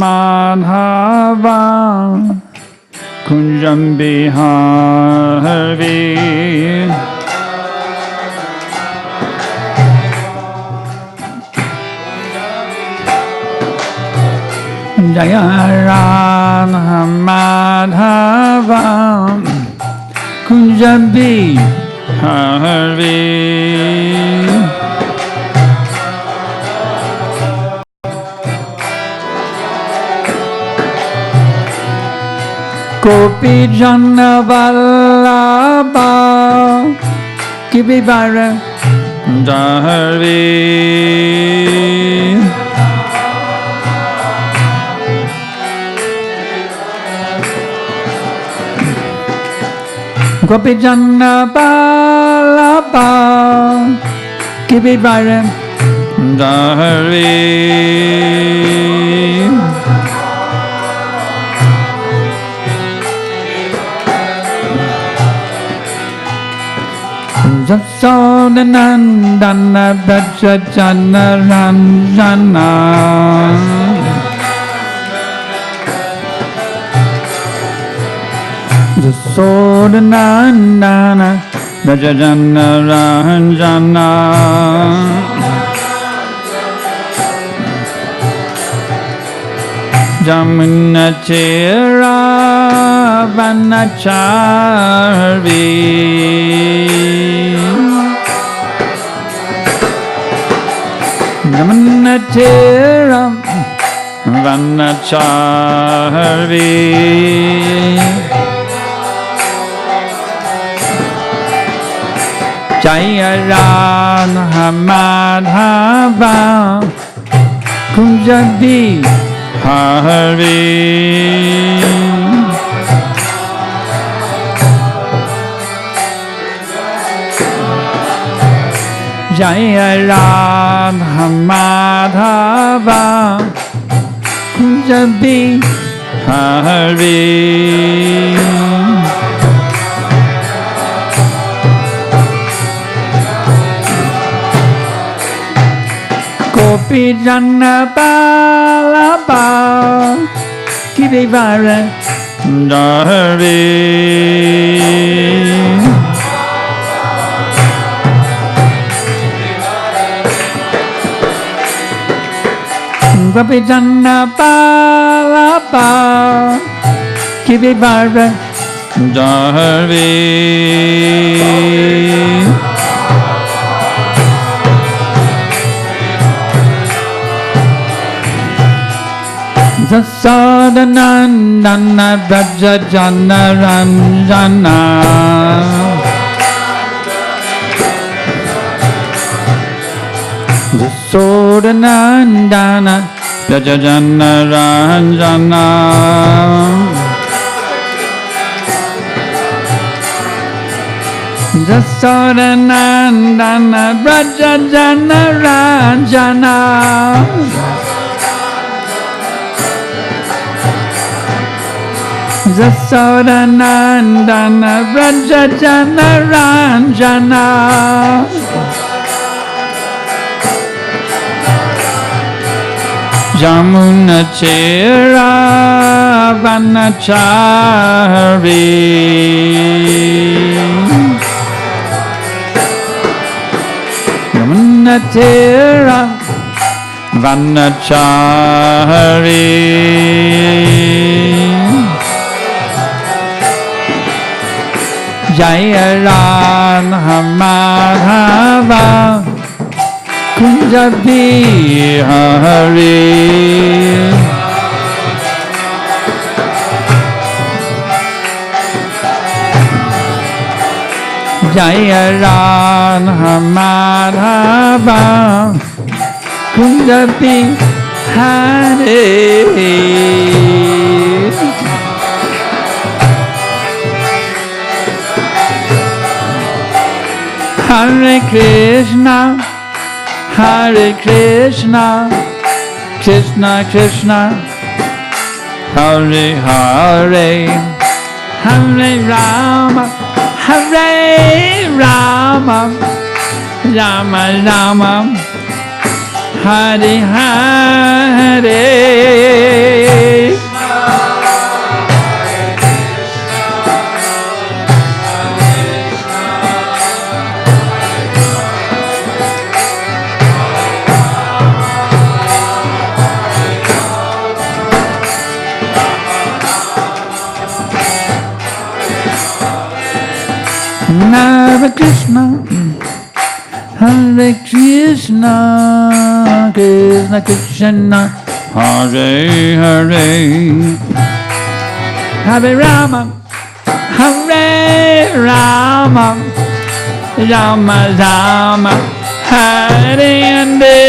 Madhava Kunjam Bihari Jaya Radha Madhava Kunjam Bihari Gopi Jana Vallabha Givivara Dhari Gopi Jana Vallabha Givivara Dhari Jasodanandana Brajajana Ranjana Jasodanandana Brajajana Ranjana Jamuna Chera Vanachari Jamuna Chera Vanachari Jaya Radha Madhava Kunjabi Hari Jaya Radha Madhava Kunjabi Hari Gopi Jana Vallabha Givivara Dhari Gopi Jana Vallabha Givivara Dhari Jasodanandana Brajajana Ranjana Jasodanandana Brajajana Ranjana Jasodanandana Brajajana Ranjana Jasodanandana Brajajana Ranjana Jamuna Chera Vanachari Jamuna Chera Vanachari Jaya Radha Madhava Kunjabi Hari Jaya Radha Madhava Kunjabi Hari Hare Krishna, Hare Krishna, Krishna Krishna, Hare Hare, Hare Rama, Hare Rama, Rama Rama, Hare Hare. Hare Krishna, Krishna Krishna, Hare Hare, Hare Rama, Hare Rama, Rama Rama, Hare Hare.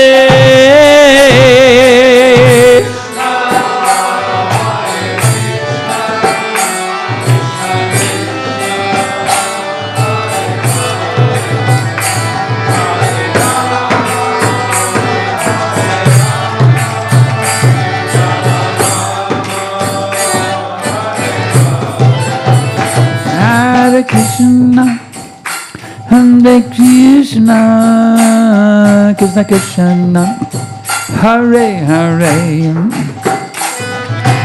Hare Krishna, Hare Krishna, Krishna Krishna, Hare Hare,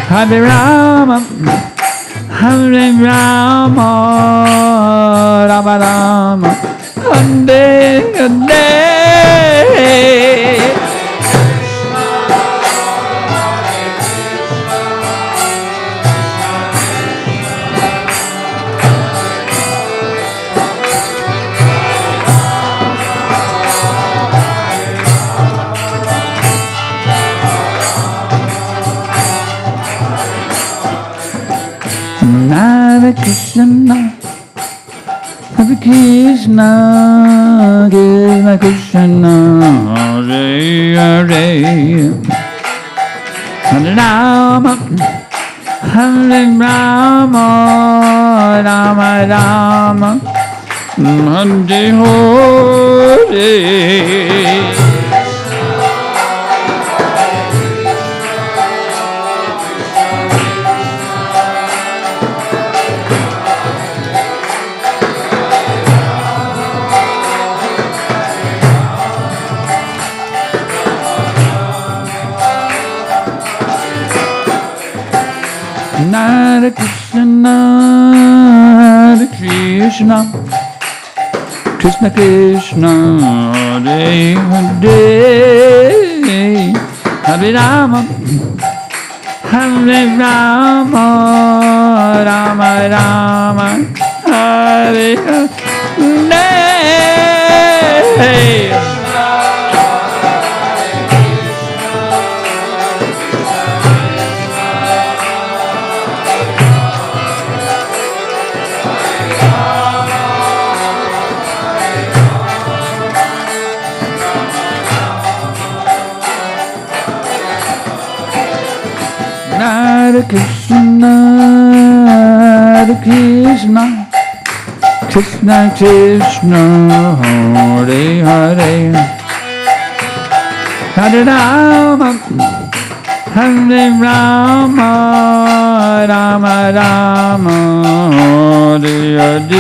Hare Rama, Hare Rama, Rama Rama, Hare Hare. Hare Krishna, Hare Krishna, Krishna Krishna, Hare Hare, Hare Rama, Hare Rama, Rama Rama, Hare Hare. Hare Krishna, Hare Krishna, Krishna Krishna, Hare Hare, Hare Rama, Hare Rama, Rama Rama, Hare Hare. Hare Krishna, Hare Krishna, Krishna Krishna, Hare Hare, Hare Rama, Hare Rama, Rama Rama, Hare Hare.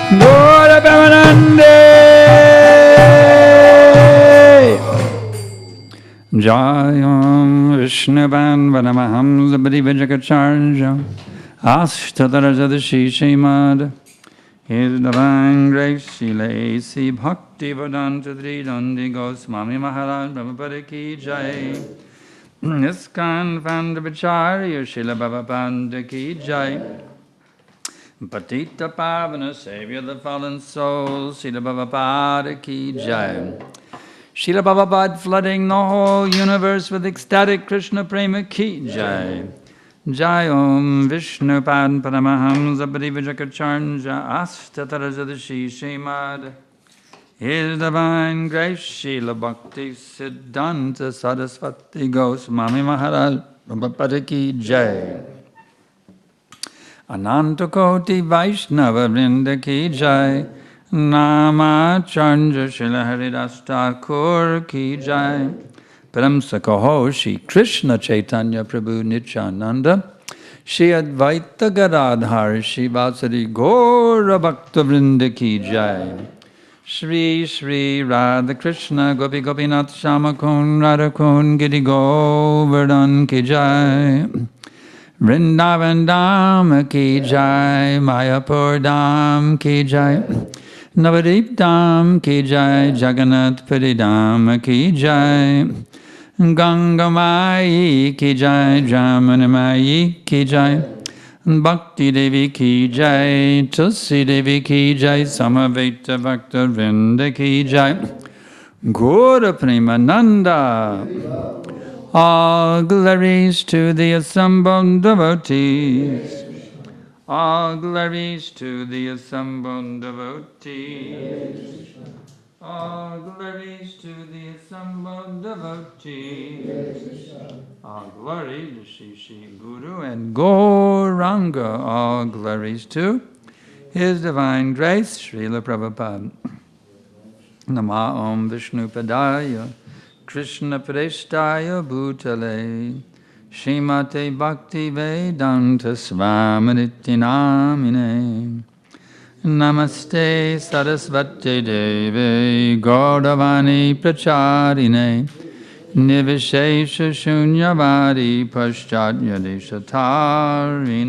Gora Premanande Jayam Vishnuvan Vanamaham Zabadi Vijakacharya Ashtadarajashi Shimad His Divine Grace Shila A.C. Bhakti Vedanta Dridandi Goswami Maharaj Brahmapada Ki Jai Iskan Vandavacharya Shila Bhavapanda Ki Jai Patita Pavana, Savior of the fallen souls, Srila Prabhupada Ki Jai. Srila Prabhupada flooding the whole universe with ecstatic Krishna Prema Ki Jai. Jai Om Vishnu Pad Paramahamsa Parivijakacharnja Astatarajadashi Shimad. His Divine Grace Srila Bhakti Siddhanta Saraswati Goswami Maharaj Prabhupada Ki Jai. Ananta Koti Vaishnava Vrinda Ki Jai. Nama Chanja Shila Haridas Thakur Ki Jai. Paramsakaho Shri Krishna Chaitanya Prabhu Nityananda Shri Advaita Gadadhar Shri Vasari Gaura Bhakta Vrinda Ki Jai Shri Shri Radha Krishna Gopi Gopinath Shamakun Radhakun Giri Govardhan Ki Jai Vrindavan Dham Ki Jai Mayapur Dham Ki Jai Navadip Dham Ki Jai Jagannath Puri Dham Ki Jai Ganga Mai Ki Jai Jamuna Mai Ki Jai Bhakti Devi Ki Jai Tulsi Devi Ki Jai Samaveta Bhakta Vrinda Ki Jai Gaura Premananda All glories to the assembled devotees. All glories to the assembled devotees. All glories to the assembled devotees. All glory to Shri Guru and Gauranga. All glories to His Divine Grace, Srila Prabhupada. Nama Om Vishnu Padaya Krishna Prestaya Bhutale Shrimate Bhakti Vedanta Svaminiti Namine Namaste Sarasvati Deve Gaudavani Pracharine Nivishesha Shunyavadi Paschatya Deshatarine.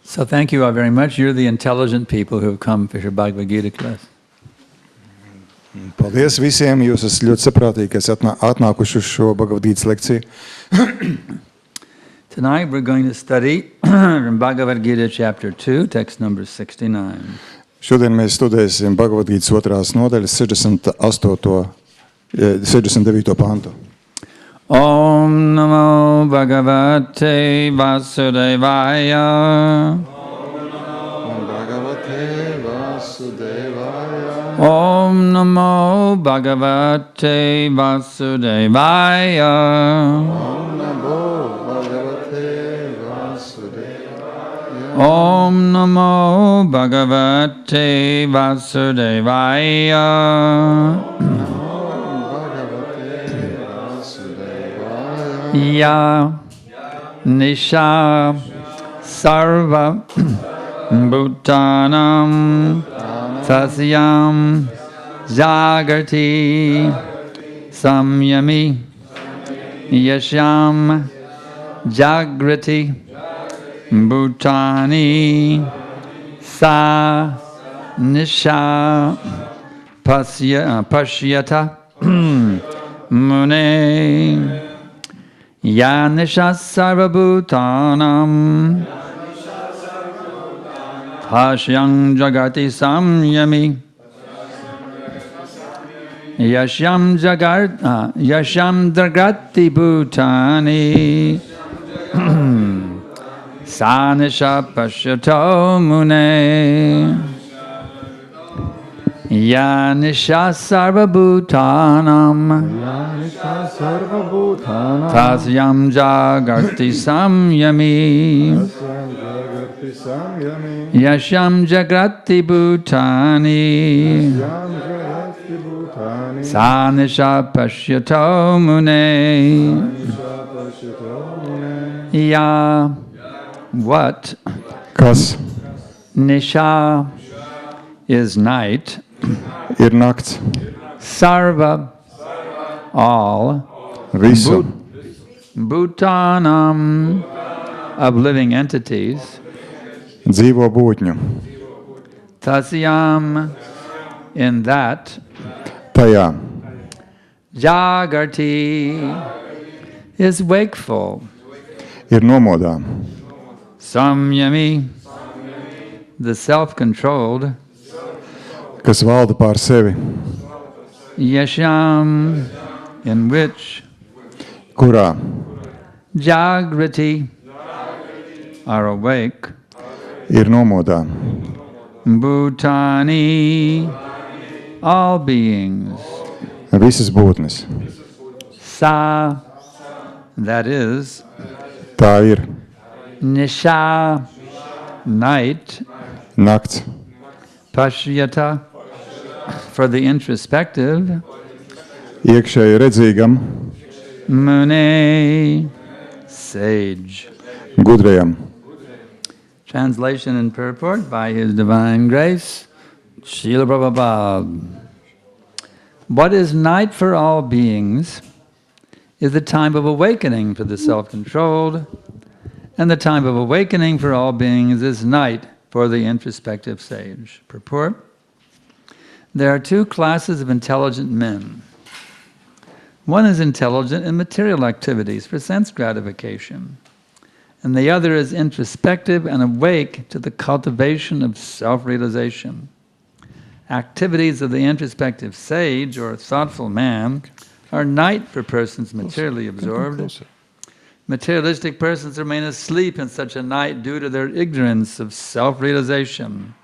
So thank you all very much. You're the intelligent people who have come for your Bhagavad Gita class. Paldies visiem, jūs esat ļoti saprātīgi, kas atnākuši uz šo Bhagavad-gītas lekciju. Tonight we're going to study from Bhagavad Gita chapter 2, text number 69. Šodien mēs studēsim Bhagavad-gītas otrās nodaļas 69. pantu. Om Namo Bhagavate Vasudevaya. Om Bhagavate Vasudevaya. Om Namo Bhagavate Vasudevaya. Om Namo Bhagavate Vasudevaya. Om Namo Bhagavate Vasudevaya. Ya Nisha Sarva Bhutanam Tasyam Jagarti Samyami Yasham Jagrati Bhutani Sa Nisha Pashyata Mune Ya Nisha Sarvabhutanam Pashyam Jagati Samyami Yashyam Jagati Bhutani Sa Nisha Pashyato Mune Ya Nisha Sarvabhutanam Tasyam Jagarti Samyami Yashyam Jagrati Bhutani Sa Nisha Pashyato Mune. Ya what? Kas Nisha is night. ir nakts. Sarva all. Visu. Bhutanam of living entities. Dzīvo būtņu. Tasyam in that. Tajā. Jagarti is wakeful. Ir nomodā. Samyami the self-controlled. Kas valda pār sevi. Yasham in which. Kurā. Jagrati are awake. Ir nomodā. Bhutani all beings. Visas būtnes. Sa, that is, Tā ir nisha, night, nakts, pashyata, for the introspective, iekšēji redzīgam, mune, sage. gudrajam. Translation and purport by His Divine Grace, Srila Prabhupada. What is night for all beings is the time of awakening for the self-controlled, and the time of awakening for all beings is night for the introspective sage. Purport. There are two classes of intelligent men. One is intelligent in material activities for sense gratification, and the other is introspective and awake to the cultivation of self-realization. Activities of the introspective sage or thoughtful man are night for persons materially absorbed. Materialistic persons remain asleep in such a night due to their ignorance of self-realization.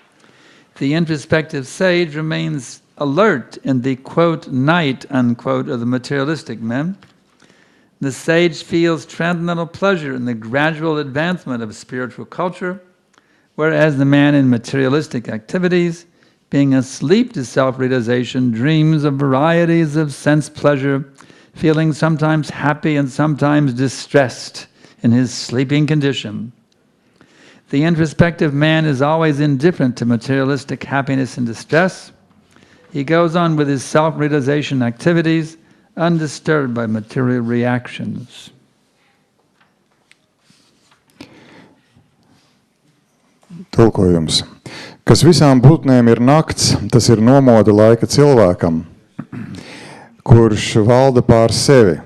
The introspective sage remains alert in the, quote, night, unquote, of the materialistic men. The sage feels transcendental pleasure in the gradual advancement of spiritual culture, whereas the man in materialistic activities, being asleep to self-realization, dreams of varieties of sense pleasure, feeling sometimes happy and sometimes distressed in his sleeping condition. The introspective man is always indifferent to materialistic happiness and distress. He goes on with his self-realization activities, undisturbed by material reactions. Tulkojums. Kas visām būtnēm ir nakts, tas ir nomoda laika cilvēkam, kurš valda pār sevi.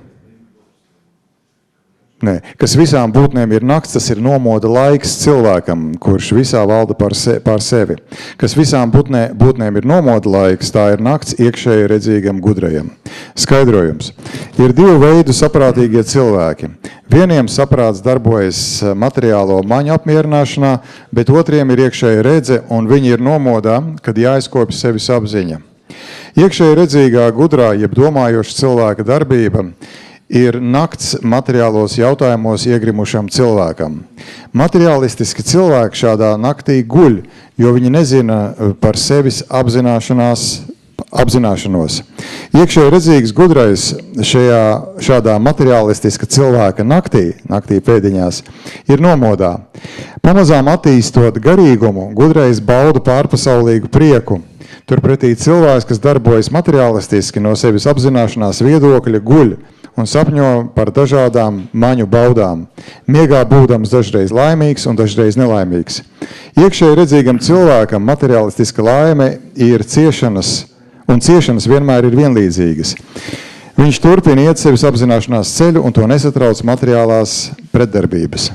Kas visām būtnēm ir nakts, tas ir nomoda laiks cilvēkam, kurš visā valda pār sevi. Kas visām būtnēm ir nomoda laiks, tā ir nakts iekšēji redzīgam gudrajam. Skaidrojums. Ir divu veidu saprātīgie cilvēki. Vieniem saprāts darbojas materiālo maņu apmierināšanā, bet otriem ir iekšēja redze, un viņi ir nomodā, kad jāizkopj sevis apziņa. Iekšēji redzīgā gudrā, jeb domājoša cilvēka darbība, ir nakts materiālos jautājumos iegrimušam cilvēkam. Materiālistiski cilvēki šādā naktī guļ, jo viņi nezina par sevis apzināšanos. Iekšēji redzīgs gudrais šādā materiālistiska cilvēka naktī pēdiņās, ir nomodā. Pamazām attīstot garīgumu, gudrais bauda pārpasaulīgu prieku. Turpretī cilvēks, kas darbojas materiālistiski no sevis apzināšanās viedokļa, guļ un sapņo par dažādām maņu baudām, miegā būdams dažreiz laimīgs un dažreiz nelaimīgs. Iekšēji redzīgam cilvēkam materialistiska laime ir ciešanas, un ciešanas vienmēr ir vienlīdzīgas. Viņš turpina iet sevis apzināšanās ceļu un to nesatrauc materiālās pretdarbības.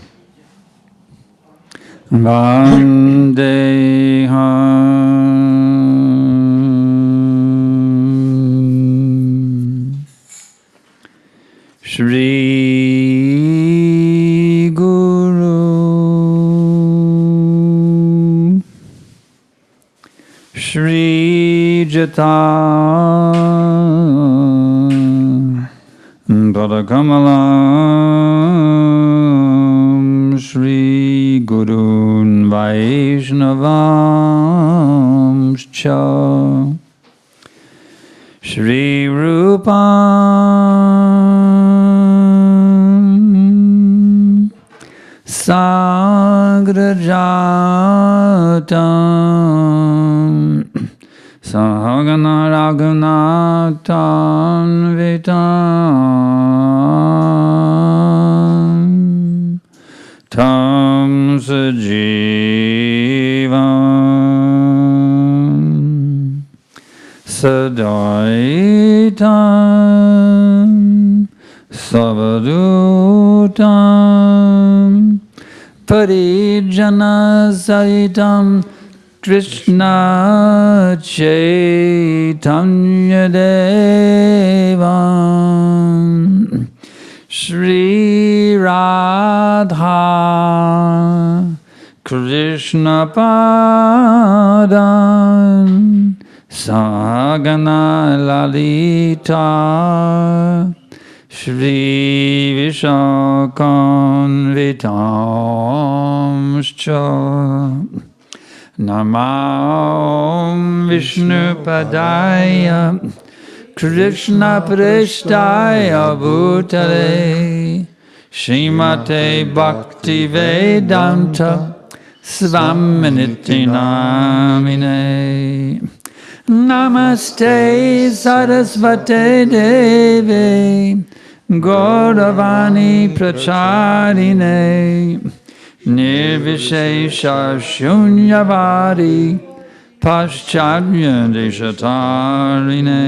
Shri Guru Shri Jata Padakamalam Shri Gurun Vaishnavam Cha Shri Rupam Sagrajatam Sahagana Raghunathan Vitam Tam Sajivam Sadaitam Savadutam Parijana Saitam Krishna Chaitanya Devam Shri Radha Krishna Padam Sagana Lalita Shri Vishakanvitamscha Namam Vishnu Padaya Krishna Prishtaya Bhutale Srimate Bhakti Vedanta Svaminiti Namine Namaste Sarasvate Devi Gauravani Pracharine Nirvishesha Shunyavadi Paschadya Deshatarine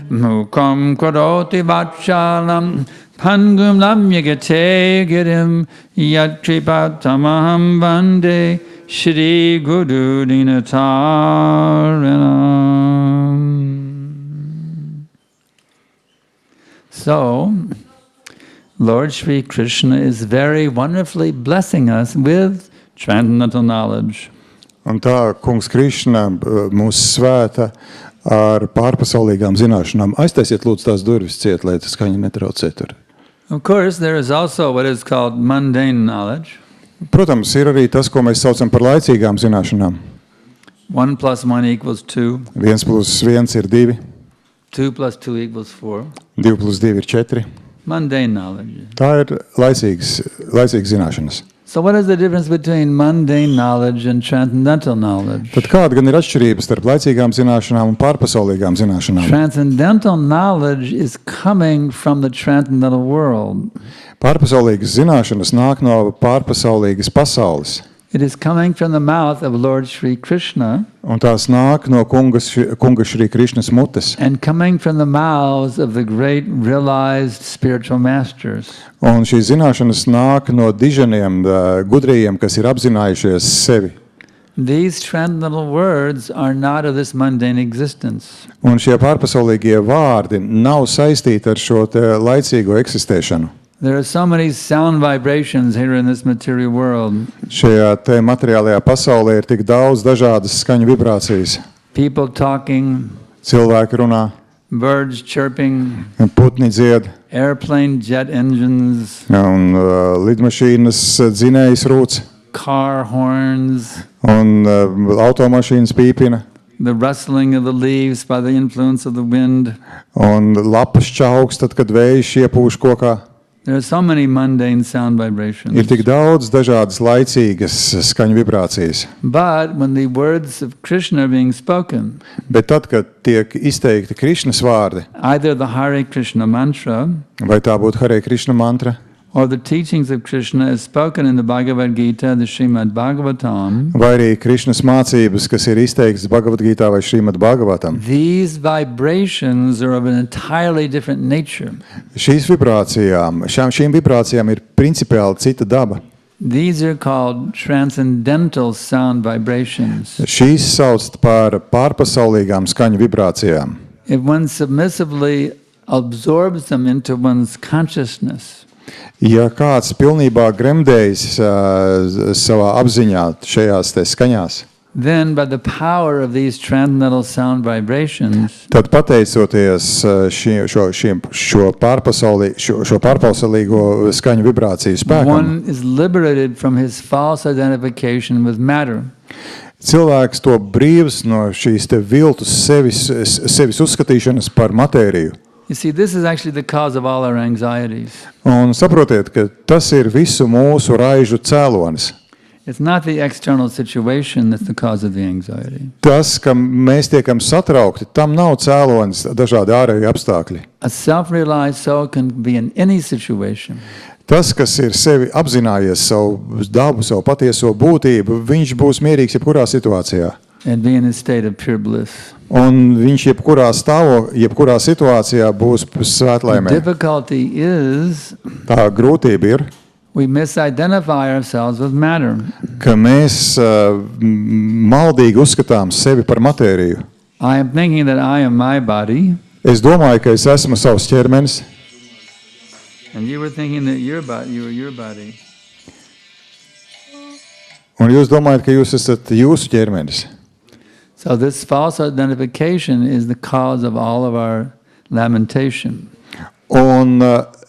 Mukam Karoti Vachalam Pangum Lamyagate Girim Yat Kripatamaham Vande Shri Guru Dinataranam. So, Lord Sri Krishna is very wonderfully blessing us with transcendental knowledge. Un tā kungs Krišna mūs svēta ar pārpasaulīgām zināšanām. Aiztaisiet lūdzu tās durvis ciet, lai tas skaņa netraucē tur. Of course, there is also what is called mundane knowledge. Protams, ir arī tas, ko mēs saucam par laicīgām zināšanām. 1 + 1 = 2. 1 + 1 ir 2. 2 + 2 = 4. 2 + 2 ir 4. Mundane knowledge. Tā ir laicīgas zināšanas. So what is the difference between mundane knowledge and transcendental knowledge? Tad kāda gan ir atšķirība starp laicīgām zināšanām un pārpasaulīgām zināšanām? Transcendental knowledge is coming from the transcendental world. Pārpasaulīgas zināšanas nāk no pārpasaulīgas pasaules. It is coming from the mouth of Lord Sri Krishna Un tās nāk no kunga Šri Krišnas mutes. and coming from the mouths of the great realized spiritual masters. Un šīs zināšanas nāk no diženiem, gudrījiem, kas ir apzinājušies sevi. These transcendental words are not of this mundane existence. Un šie pārpasaulīgie vārdi nav saistīti ar šo te laicīgo eksistēšanu. There are so many sound vibrations here in this material world. Šajā te materiālajā pasaulē ir tik daudz dažādas skaņu vibrācijas. People talking, Cilvēki runā, birds chirping, putni dzied, airplane jet engines, un lidmašīnas dzinējs rūc, car horns, un automašīnas pīpina, the rustling of the leaves by the influence of the wind. un lapas čauks, tad, kad vējš iepūš kokā. There are so many mundane sound vibrations. Ir tik daudz dažādas laicīgas skaņu vibrācijas. But when the words of Krishna are being spoken, Bet tad, kad tiek izteikti Krišnas vārdi, either the Hare Krishna mantra vai tā būtu Hare Krišna mantra, or the teachings of Krishna as spoken in the Bhagavad Gita, the Srimad Bhagavatam, vai arī Krišnas mācības, kas ir izteiktas Bhagavad Gītā vai Srimad Bhagavatam, these vibrations are of an entirely different nature. šīm vibrācijām ir principiāli cita daba. These are called transcendental sound vibrations. Šīs sauc par pārpasaulīgām skaņu vibrācijām. If one submissively absorbs them into one's consciousness, Ja kāds pilnībā gremdējas savā apziņā šajās te skaņās, then by the power of these transcendental sound vibrations, tad pateicoties šo pārpasaulīgo skaņu vibrāciju spēkam, one is liberated from his false identification with matter. cilvēks to brīvs no šīs te viltus sevis uzskatīšanas par matēriju. You see, this is actually the cause of all our anxieties. Un saprotiet, ka tas ir visu mūsu raižu cēlonis. It's not the external situation that's the cause of the anxiety. Tas, ka mēs tiekam satraukti, tam nav cēlonis dažādi ārēji apstākļi. A self-realized soul can be in any situation. Tas, kas ir sevi apzinājies savu dabu, savu patieso būtību, viņš būs mierīgs jebkurā situācijā. And be in a state of pure bliss. Un viņš jebkurā situācijā būs The svētlaimē. difficulty is Tā grūtība ir, we misidentify ourselves with matter. ka mēs maldīgi uzskatām sevi par matēriju. I am thinking that I am my body, Es domāju, ka es esmu savs ķermenis, and you were thinking that you were your body. un jūs domājat, ka jūs esat jūsu ķermenis. So this false identification is the cause of all of our lamentation. Un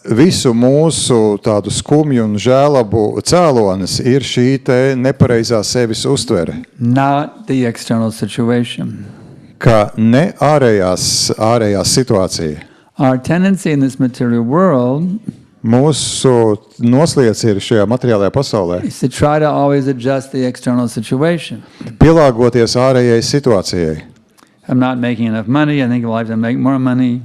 visu mūsu tādu skumju un žēlabu cēlonis ir šī te nepareizā sevis uztvere. Not the external situation. Ka ne ārējā situācija. Our tendency in this material world Mūsu nosliec ir šajā materiālajā pasaulē is to try to always adjust the external situation. pielāgoties ārējai situācijai. I'm not making enough money. I think I'll have to make more money.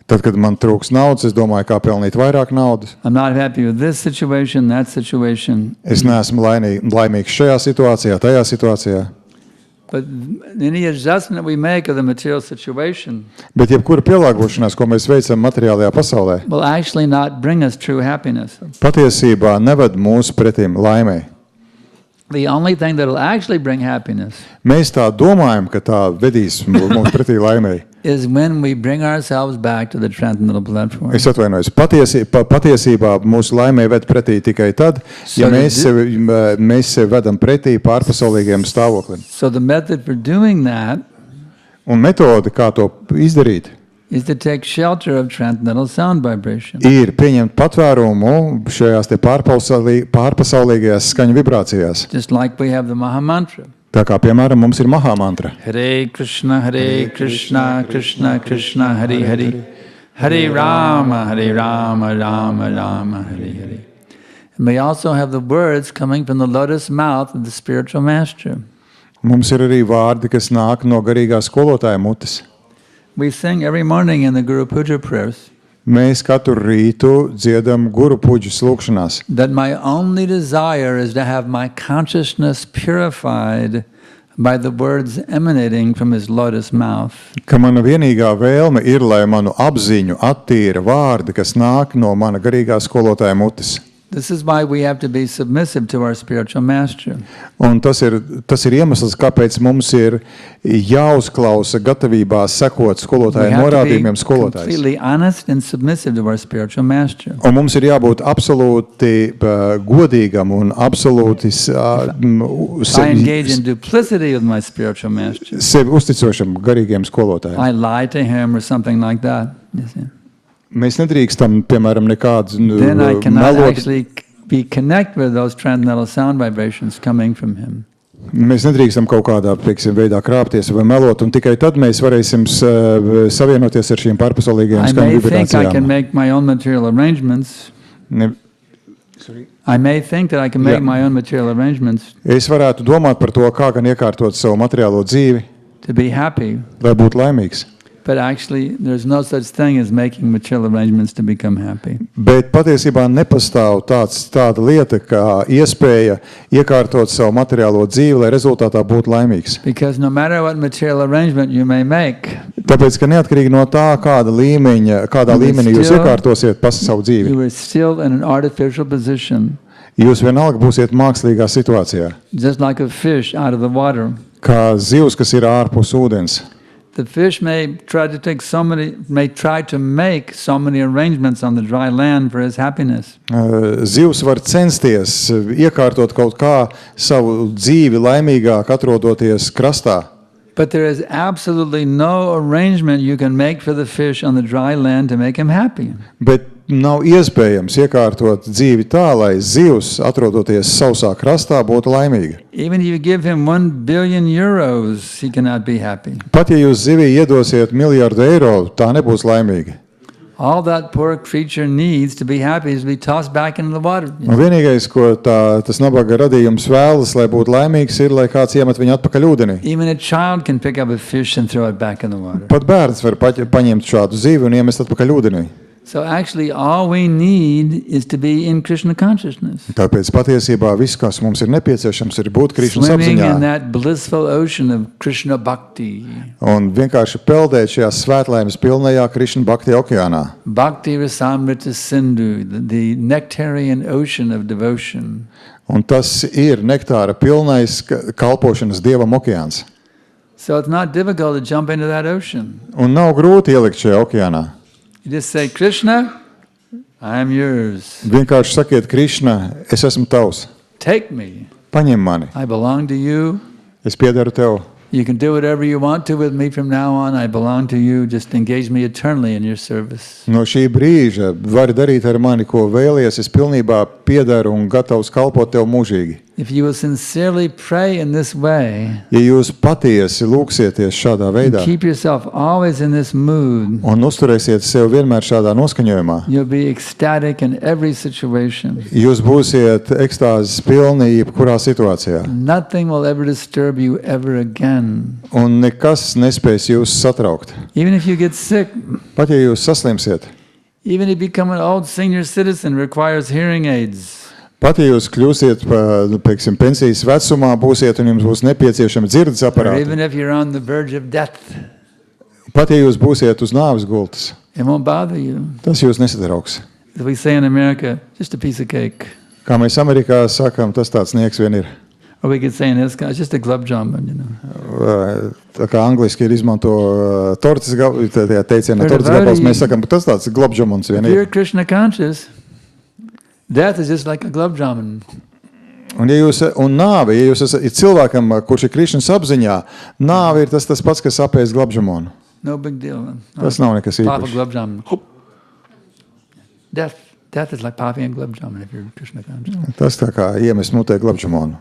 Tad, kad man trūks naudas, es domāju, kā pelnīt vairāk naudas. I'm not happy with this situation, that situation. Es neesmu laimīgs šajā situācijā, tajā situācijā. But any adjustment we make of the material situation Bet jebkura pielāgošanās, ko mēs veicam materiālajā pasaulē, will actually not bring us true happiness. patiesībā neved mūs pretim laimei. The only thing that will actually bring happiness Mēs tā domājam, ka tā vedīs mums pretī laimei. is when we bring ourselves back to the transcendental platform. Es atvainojos. Patiesībā mūsu laimei ved pretī tikai tad, ja mēs sevi vedam pretī pārpasaulīgiem stāvoklim. So the method for doing that Un metode, kā to izdarīt, is to take shelter of transcendental sound vibration. ir pieņemt patvērumu šajās te pārpasaulīgajās skaņu vibrācijās. Just like we have the Maha Mantra. Tā kā, piemēram, mums ir Maha mantra. Hare Krishna, Krishna Krishna, Hare Hare. Hare Rama, Rama Rama, Hare Hare. And we also have the words coming from the lotus mouth of the spiritual master. Mums ir arī vārdi, kas nāk no garīgā skolotāja mutes. We sing every morning in the Guru Puja prayers Mēs katru rītu dziedam guru puģas lūkšanās. that my only desire is to have my consciousness purified by the words emanating from his lotus mouth. Ka mana vienīgā vēlme ir, lai manu apziņu attīra vārdi, kas nāk no mana garīgā skolotāja mutes. This is why we have to be submissive to our spiritual master. Un tas ir iemesls, kāpēc mums ir jāuzklausa gatavībā sekot We skolotāja have to be norādījumiem skolotājs. completely honest and submissive to our spiritual master. Un mums ir jābūt absolūti godīgam un absolūti If I engage in duplicity with my spiritual master, sevi uzticošam garīgiem skolotājiem. I lie to him or something like that. You see. Mēs nedrīkstam, piemēram, nekādus Then I cannot melot. actually be connected with those transcendental sound vibrations coming from him. Mēs nedrīkstam kaut kādā, teiksim, veidā krāpties vai melot, un tikai tad mēs varēsim savienoties ar šīm pārpasaulīgajām I skaņu may think I can vibrācijām. make my own material arrangements. I may think that I can make Yeah. my own material arrangements Es varētu domāt par to, kā gan iekārtot savu materiālo dzīvi, to be happy, lai būtu laimīgs. but actually there's no such thing as making material arrangements to become happy. Bet patiesībā nepastāv tāda lieta, kā iespēja iekārtot savu materiālo dzīvi, lai rezultātā būtu laimīgs. Because no matter what material arrangement you may make, Tāpēc, ka neatkarīgi no tā, kādā līmenī jūs still- iekārtosiet savu dzīvi, you are still in an artificial position, jūs vienalga būsiet mākslīgā situācijā. just like a fish out of the water. Kā zivs, kas ir ārpus ūdens. The fish may try to make so many arrangements on the dry land for his happiness. Zivs var censties iekārtot kaut kā savu dzīvi laimīgāk atrodoties krastā. But there is absolutely no arrangement you can make for the fish on the dry land to make him happy. Bet nav iespējams iekārtot dzīvi tā, lai zivs, atrodoties sausā krastā, būtu laimīga. Even if you give him 1 billion euros, he cannot be happy. Pat ja jūs zivī iedosiet miljardu eiro, tā nebūs laimīga. All that poor creature needs to be happy is to be tossed back into the water. Un vienīgais, ko tas nabaga radījums vēlas, lai būtu laimīgs, ir, lai kāds iemet viņu atpakaļ ūdenī. Even a child can pick up a fish and throw it back in the water. Pat bērns var paņemt šādu zivi un iemest atpakaļ ūdenī. So actually all we need is to be in Krishna consciousness. Tāpēc patiesībā viss, kas mums ir nepieciešams, ir būt Krišnas Swimming in apziņā that blissful ocean of Krishna bhakti. un vienkārši peldēt šajā svētlaimes pilnajā Krišna bhakti okeānā. Bhakti Rasamrita Sindhu, the nectarian ocean of devotion. Un tas ir nektāra pilnais kalpošanas Dievam okeāns. So it's not difficult to jump into that ocean. Un nav grūti ielikt šajā okeānā. You just say, Krishna, I am yours. Vienkārši sakiet, Krišna, es esmu tavs. Take me. Paņem mani. I belong to you. Es piederu tev. You can do whatever you want to with me from now on. I belong to you. Just engage me eternally in your service. No šī brīža vari darīt ar mani, ko vēlies. Es pilnībā piedaru un gatavs kalpot tev mūžīgi. If you will sincerely pray in this way, Ja jūs patiesi lūgsieties šādā veidā keep yourself always in this mood, un uzturēsiet sev vienmēr šādā noskaņojumā, you'll be ecstatic in every situation. jūs būsiet ekstāzes pilni jebkurā situācijā. Nothing will ever disturb you ever again. Un nekas nespēs jūs satraukt. Even if you get sick, Pat ja jūs saslimsiet, even if you become an old senior citizen requires hearing aids, pat ja jūs kļūsiet pieksim, pensijas vecumā, būsiet un jums būs nepieciešami dzirdes or aparāti, even if you're on the verge of death, pat ja jūs būsiet uz nāves gultas, it won't bother you. tas jūs nesatrauks. As we say in America, just a piece of cake. Kā mēs Amerikā sakām, tas tāds nieks vien ir. Or we could say in this, it's just a glove jamun, you know. Tā kā angliski ir izmanto tortes teicienā, For tortes devotee- gabals, mēs sakām, tas tāds globžamons vien If you're ir. Krishna conscious, death is just like a glove jamun. Un, un nāve, ja jūs esat cilvēkam, kurš ir Krišnas apziņā, nāve ir tas pats, kas apēst globžamonu. No big deal. Tas nav nekas Pop a īpašs. glove jamun. Death is like popping a glove jamun if you're Krishna conscious. Tas tā kā iemest mutē globžamonu.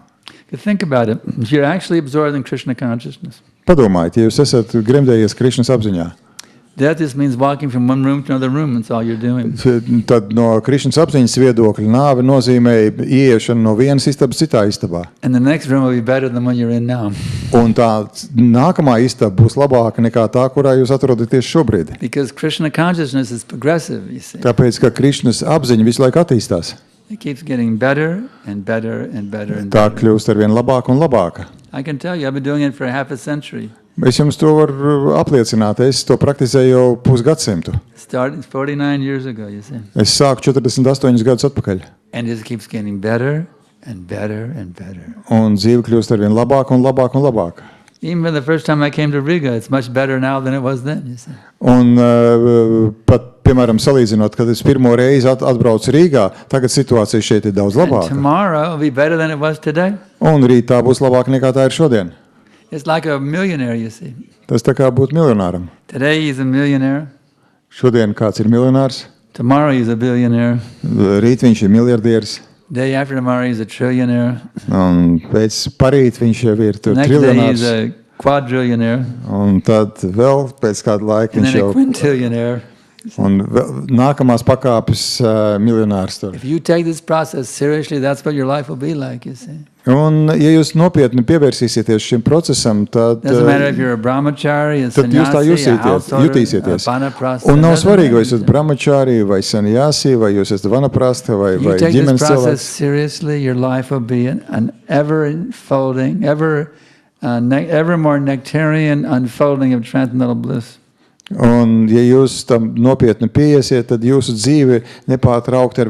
If you think about it, you're actually absorbed in Krishna consciousness. Padomājiet, ja jūs esat gremdējies Krišnas apziņā, Death just means walking from one room to another room. That's all you're doing. tad no Krišnas apziņas viedokļa nāve nozīmē ieiešanu no vienas istabas citā istabā. And the next room will be better than one you're in now. Un tā nākamā istaba būs labāka nekā tā, kurā jūs atrodaties šobrīd. Because Krishna consciousness is progressive, you see. Tāpēc, ka Krišnas apziņa visu laiku attīstās. It keeps getting better and better and better and Tā better. kļūst arvien labāka un labāka. I can tell you, I've been doing it for half a century. Es jums to varu apliecināt. Es to praktizēju jau pusgadsimtu. Started 49 years ago, you see. Es sāku 48 gadus atpakaļ. And it just keeps getting better and better and better. Un dzīve kļūst arvien labāka un labāka un labāka. Even for the first time I came to Riga, it's much better now than it was then, you see. Un pat, piemēram, salīdzinot, kad es pirmo reizi atbraucu Rīgā, tagad situācija šeit ir daudz And labāka. tomorrow will be better than it was today. Un rīt tā būs labāka nekā tā ir šodien. It's like a millionaire, you see. Tas tā kā būtu miljonāram. Today he's a millionaire. Šodien kāds ir miljonārs, Tomorrow he's a billionaire. rīt viņš ir miljardieris, Day after tomorrow he's a trillionaire. un pēc parīt viņš jau ir tur Next day he's triljonārs, a quadrillionaire. un tad vēl pēc kāda laika And viņš then a jau, quintillionaire. un vēl, nākamās pakāpes miljonārs tur. If you take this process seriously, that's what your life will be like, you see. Un, ja jūs nopietni pievērsīsieties šim procesam, tad, Doesn't matter if you're a brahmachari, a tad jūs tā sannyasi, a householder, a jutīsieties. vanaprastha. Un nav doesn't svarīgi, vai matter. jūs esat brahmachari, vai sannyasi, vai jūs esat vanaprastha, vai You take this ģimenes process cilvēks. seriously, your life will be an ever unfolding, ever more nectarian unfolding of transcendental bliss. Un, ja jūs tam nopietni pieiesiet, tad jūsu dzīve nepārtraukti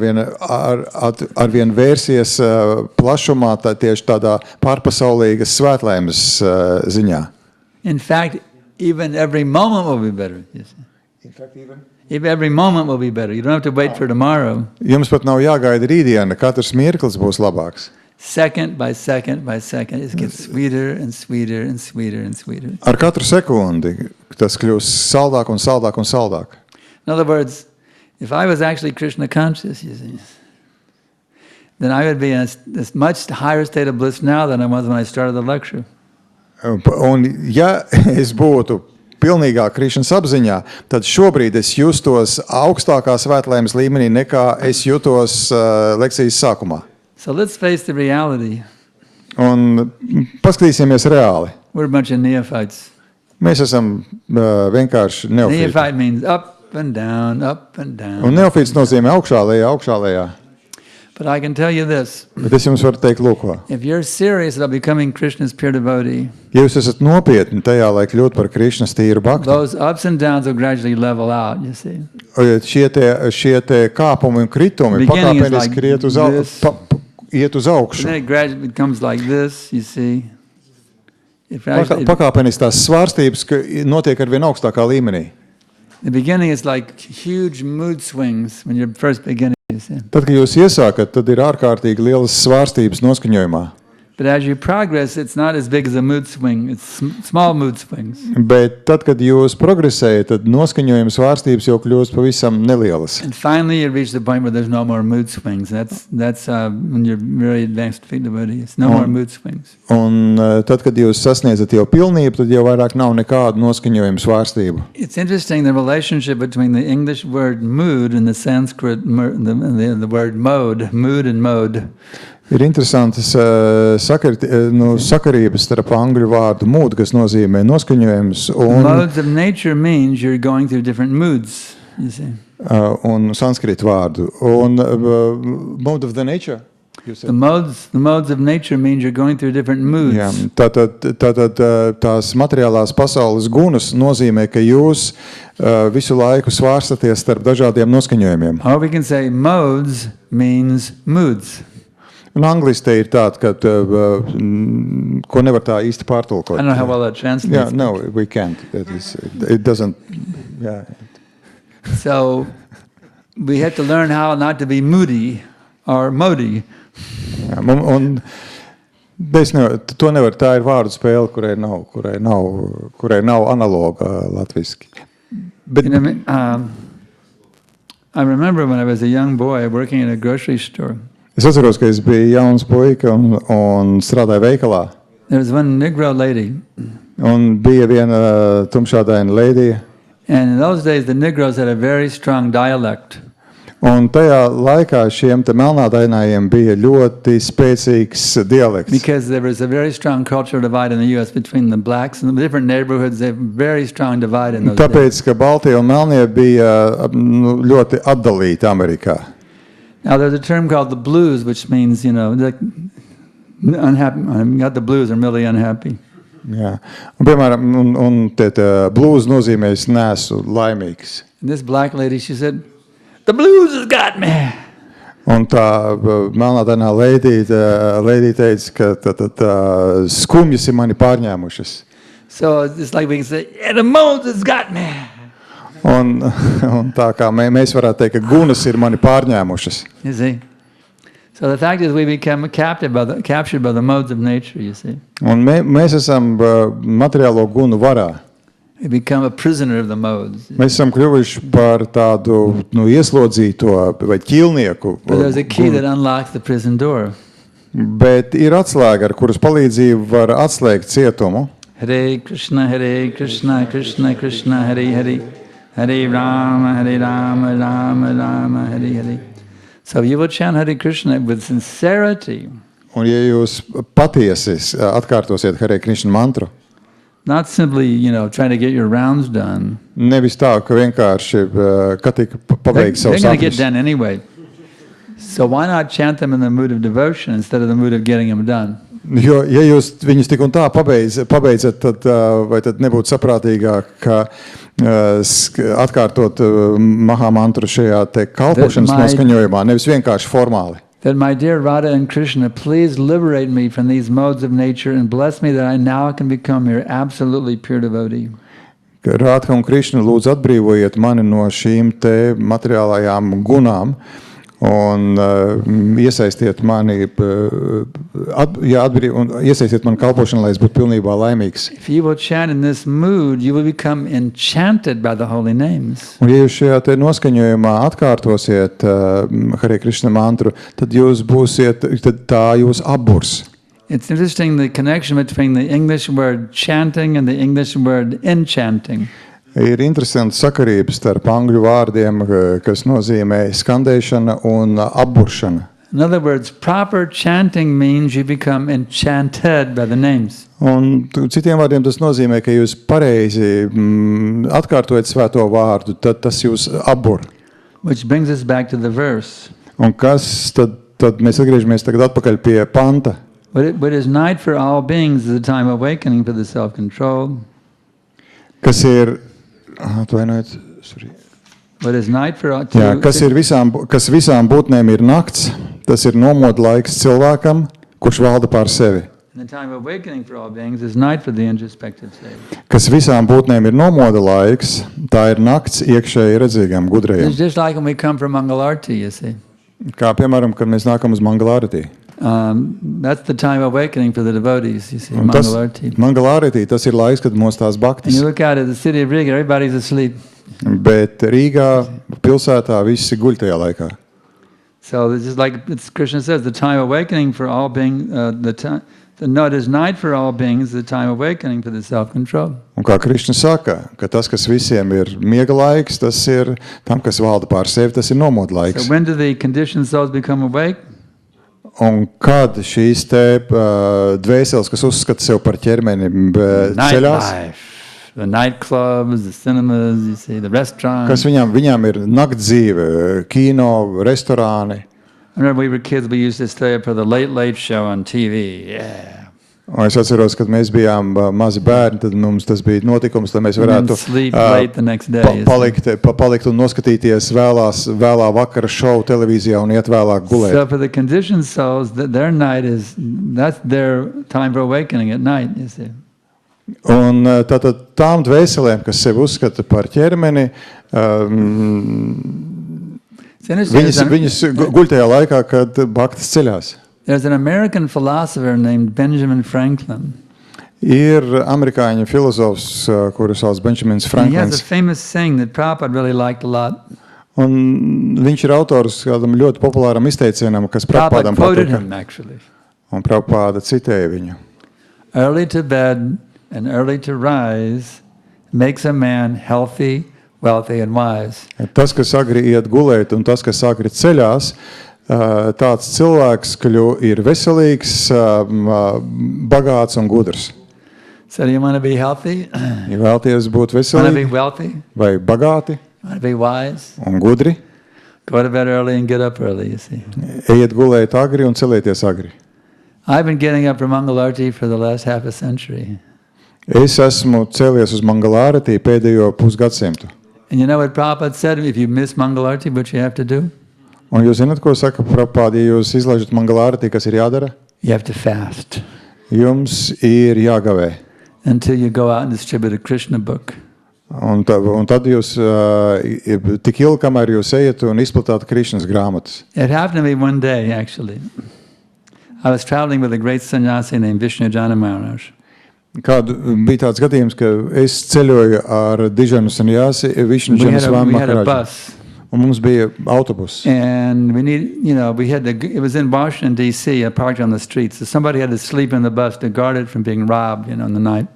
arvien vērsies plašumā, tieši tādā pārpasaulīgas svētlaimes ziņā. In fact, even every moment will be better. You see. Even every moment will be better. You don't have to wait for tomorrow. Jums pat nav jāgaida rītdiena, katrs mirklis būs labāks. Second by second by second, it gets sweeter and sweeter and sweeter and sweeter. Ar katru sekundi tas kļūst saldāk un saldāk un saldāk. In other words, if I was actually Krishna conscious, you see, then I would be in this much higher state of bliss now than I was when I started the lecture. Un ja es būtu pilnīgā Krišnas apziņā, tad šobrīd es justos augstākā svētlaimes līmenī nekā es jutos lekcijas sākumā. So let's face the reality. Un paskatīsimies reāli. We're a bunch of neophytes. Mēs esam vienkārši neofīti. Neophyte means up and down, up and down. Un neofīts nozīmē augšā, lejā, augšā, lejā. But I can tell you this. Bet es jums varu teikt, lūk, ko. If you're serious about becoming Krishna's pure devotee, Ja jūs esat nopietni tajā, lai kļūtu par Krišnas tīru baktu, those ups and downs will gradually level out, you see. šie te kāpumi un kritumi Beginning is pakāpeniski like this. iet uz And augšu. then it gradually becomes like this, you see. It Pakāpeniski tās svārstības notiek ar vien augstākā līmenī. the beginning is like huge mood swings when you're first beginning, you see. Tad, kad jūs iesākat, tad ir ārkārtīgi lielas svārstības noskaņojumā. But as you progress, it's not as big as a mood swing. It's small mood swings. Bet tad, kad jūs progresējat, tad noskaņojuma svārstības jau kļūst pavisam nelielas. And finally, you reach the point where there's no more mood swings. That's when you're very advanced devotee. It's no more mood swings. Un tad, kad jūs sasniedzat jau pilnību, tad jau vairāk nav nekādu noskaņojumu svārstību. It's interesting the relationship between the English word mood and the Sanskrit the word mode, mood and mode. Ir interesantas sakarības starp angļu vārdu mood, kas nozīmē noskaņojums, Modes of nature means you're going through different moods, you see. Un sanskrit vārdu. Un mode of the nature? The modes of nature means you're going through different moods. Jā, tātad tās materiālās pasaules gunas nozīmē, ka jūs visu laiku svārstaties starp dažādiem noskaņojumiem. Or we can say modes means moods. Un angliski te ir tāda, ka, ko nevar tā īsti pārtulkot. I don't know how well that translates. Yeah, no, we can't. It doesn't, yeah. So we have to learn how not to be moody or modi. Jā, un to nevar, tā ir vārdu spēle, kurai nav analoga latviski. But, you know, I remember when I was a young boy working in a grocery store. Es atceros, ka es biju jauns puika un strādāju veikalā. There was one Negro lady. Un bija viena tumšādaina lady. And in those days, the Negroes had a very strong dialect. Un tajā laikā šiem te melnādainājiem bija ļoti spēcīgs dialekts. Because there was a very strong cultural divide in the U.S. between the blacks and the different neighborhoods. They have a very strong divide in those days. Tāpēc, ka Baltie un melnie bija ļoti atdalīti Amerikā. Now, there's a term called the blues, which means, you know, like unhappy. Got the blues, are really unhappy. Jā. Un, piemēram, blues nozīmē es neesmu laimīgs. And this black lady, she said, "The blues has got me." Un tā melnādainā lady teica, ka skumjas ir mani pārņēmušas. So it's like we can say, "Yeah, the modes has got me." Un tā kā mēs varētu teikt, ka gunas ir mani pārņēmušas. You see? So the fact is we become captured by the modes of nature, you see. Un mēs esam materiālo gunu varā. We become a prisoner of the modes. Mēs esam kļuvuši par tādu ieslodzīto vai ķīlnieku. But there's a key that unlocks the prison door. Bet ir atslēga, ar kuras palīdzību var atslēgt cietumu. Hare Krishna, Krishna Krishna, Hare Hare. Hare Rama, Rama Rama, Hare Hare. So you will chant Hare Krishna with sincerity. Un ja jūs patiesi atkārtosiet Hare Krishna mantru, not simply, you know, trying to get your rounds done. Nevis tā, ka vienkārši tika pabeigts savus They're going to get done anyway. So why not chant them in the mood of devotion instead of the mood of getting them done? Jo, ja jūs viņus tik un tā pabeidzat, tad vai tad nebūtu saprātīgāk, ka atkārtot mahamantru šajā te kalpošanas noskaņojumā, nevis vienkārši formāli. That my dear Radha and Krishna, please liberate me from these modes of nature and bless me that I now can become your absolutely pure devotee. Radha un Krishna, lūdzu atbrīvojiet mani no šīm te materiālajām gunām un iesaistiet mani, iesaistiet mani kalpošanā, lai es būtu pilnībā laimīgs. If you will chant in this mood, you will become enchanted by the holy names. Un ja jūs šajā te noskaņojumā atkārtosiet Hare Krishna mantru, tad jūs būsiet, tad tā jūs apburs. It's interesting the connection between the English word chanting and the English word enchanting. Ir interesanti sakarības starp angļu vārdiem, kas nozīmē skandēšana un apburšana. In other words, proper chanting means you become enchanted by the names. Un citiem vārdiem tas nozīmē, ka jūs pareizi atkārtojat svēto vārdu, tad tas jūs apbur. Which brings us back to the verse. Un kas tad mēs atgriežamies tagad atpakaļ pie panta. What is night for all beings is a time of awakening for the self-control. Kas ir sorry. What is night for all? Jā, kas visām būtnēm ir nakts, tas ir nomoda laiks cilvēkam, kurš valda pār sevi. And the time of awakening for all beings is night for the introspective state. Kas visām būtnēm ir nomoda laiks, tā ir nakts iekšēji redzīgam, gudrajam. It's just like when we come from Mangalarti, you see. Kā piemēram, kad mēs nākam uz Mangalārati. That's the time of awakening for the devotees, you see, Un tas Mangalarti. Mangalarti, tas ir laiks, kad mūs tās And baktis. you look out at the city of Riga, everybody's asleep. Bet Rīgā, pilsētā, visi guļ tajā laikā. So this is like Krishna says, the time of awakening for all beings, it is night for all beings, the time of awakening for the self-control. Un kā Krišna saka, ka tas, kas visiem ir miega laiks, tas ir tam, kas valda pār sevi, tas ir nomoda laiks. So when do the conditioned souls become awake? Un kad šīs te dvēseles, kas uzskata sev par ķermeni, ceļās, Nightlife, the nightclubs, the cinemas, you see, the restaurants. kas viņām ir naktdzīve, kino, restorāni. I remember we were kids, we used to stay up for the late show on TV. Yeah. Un es atceros, kad mēs bijām mazi bērni, tad mums tas bija notikums, lai mēs varētu sleep late the next day. palikt un noskatīties vēlā vakara šovu televīzijā un iet vēlāk gulēt. So for the conditioned souls, their night that's their time for awakening at night, you see. Un tātad tām dvēselēm, kas sevi uzskata par ķermeni, viņas guļ tajā laikā, kad baktas ceļās. There's an American philosopher named Benjamin Franklin. Ir amerikāņu filozofs, kuru sauc Benjamins And he has a Franklins. famous saying that Prabhupada really liked a lot. Un viņš ir autors kādam ļoti populāram izteicienam, kas Prabhupada Prabhupādam quoted patika. him, actually. Un Prabhupāda citēja viņu. Early to bed and early to rise makes a man healthy, wealthy, and wise. Tas, kas agri iet gulēt un tas, kas agri ceļās, tāds cilvēks ir veselīgs, bagāts un gudrs. So do you want to be healthy? Ja vēlties būt Want to be veselīgi wealthy? vai bagāti Want to be wise? un gudri, Go to bed early and get up early, you see. ejiet gulēt agri un celieties agri. I've been getting up for Mangalarti for the last half a century. Es esmu cēlies uz Mangalārati pēdējo pusgadsimtu. And you know what Prabhupada said? If you miss Mangalarti, what you have to do? Un jūs zināt, ko saka Prabhupāda, ja jūs izlaižat Mangalārati, kas ir jādara? You have to fast Jums ir jāgavē. until you go out and distribute a Krishna book. Un tad jūs tik ilgi, kamēr jūs ejat un izplatāt Krišnas grāmatas. It happened to me one day, actually. I was traveling with a great sannyasi named Vishnu Jana Maharaj. Kādu bija tāds gadījums, ka es ceļoju ar Dižanu Sanjāsi, Višnu We Džanasvāmi had a Maharāģu. bus. Un mums bija autobus. And it was in Washington, D.C., parked on the street. So somebody had to sleep in the bus to guard it from being robbed, in the night.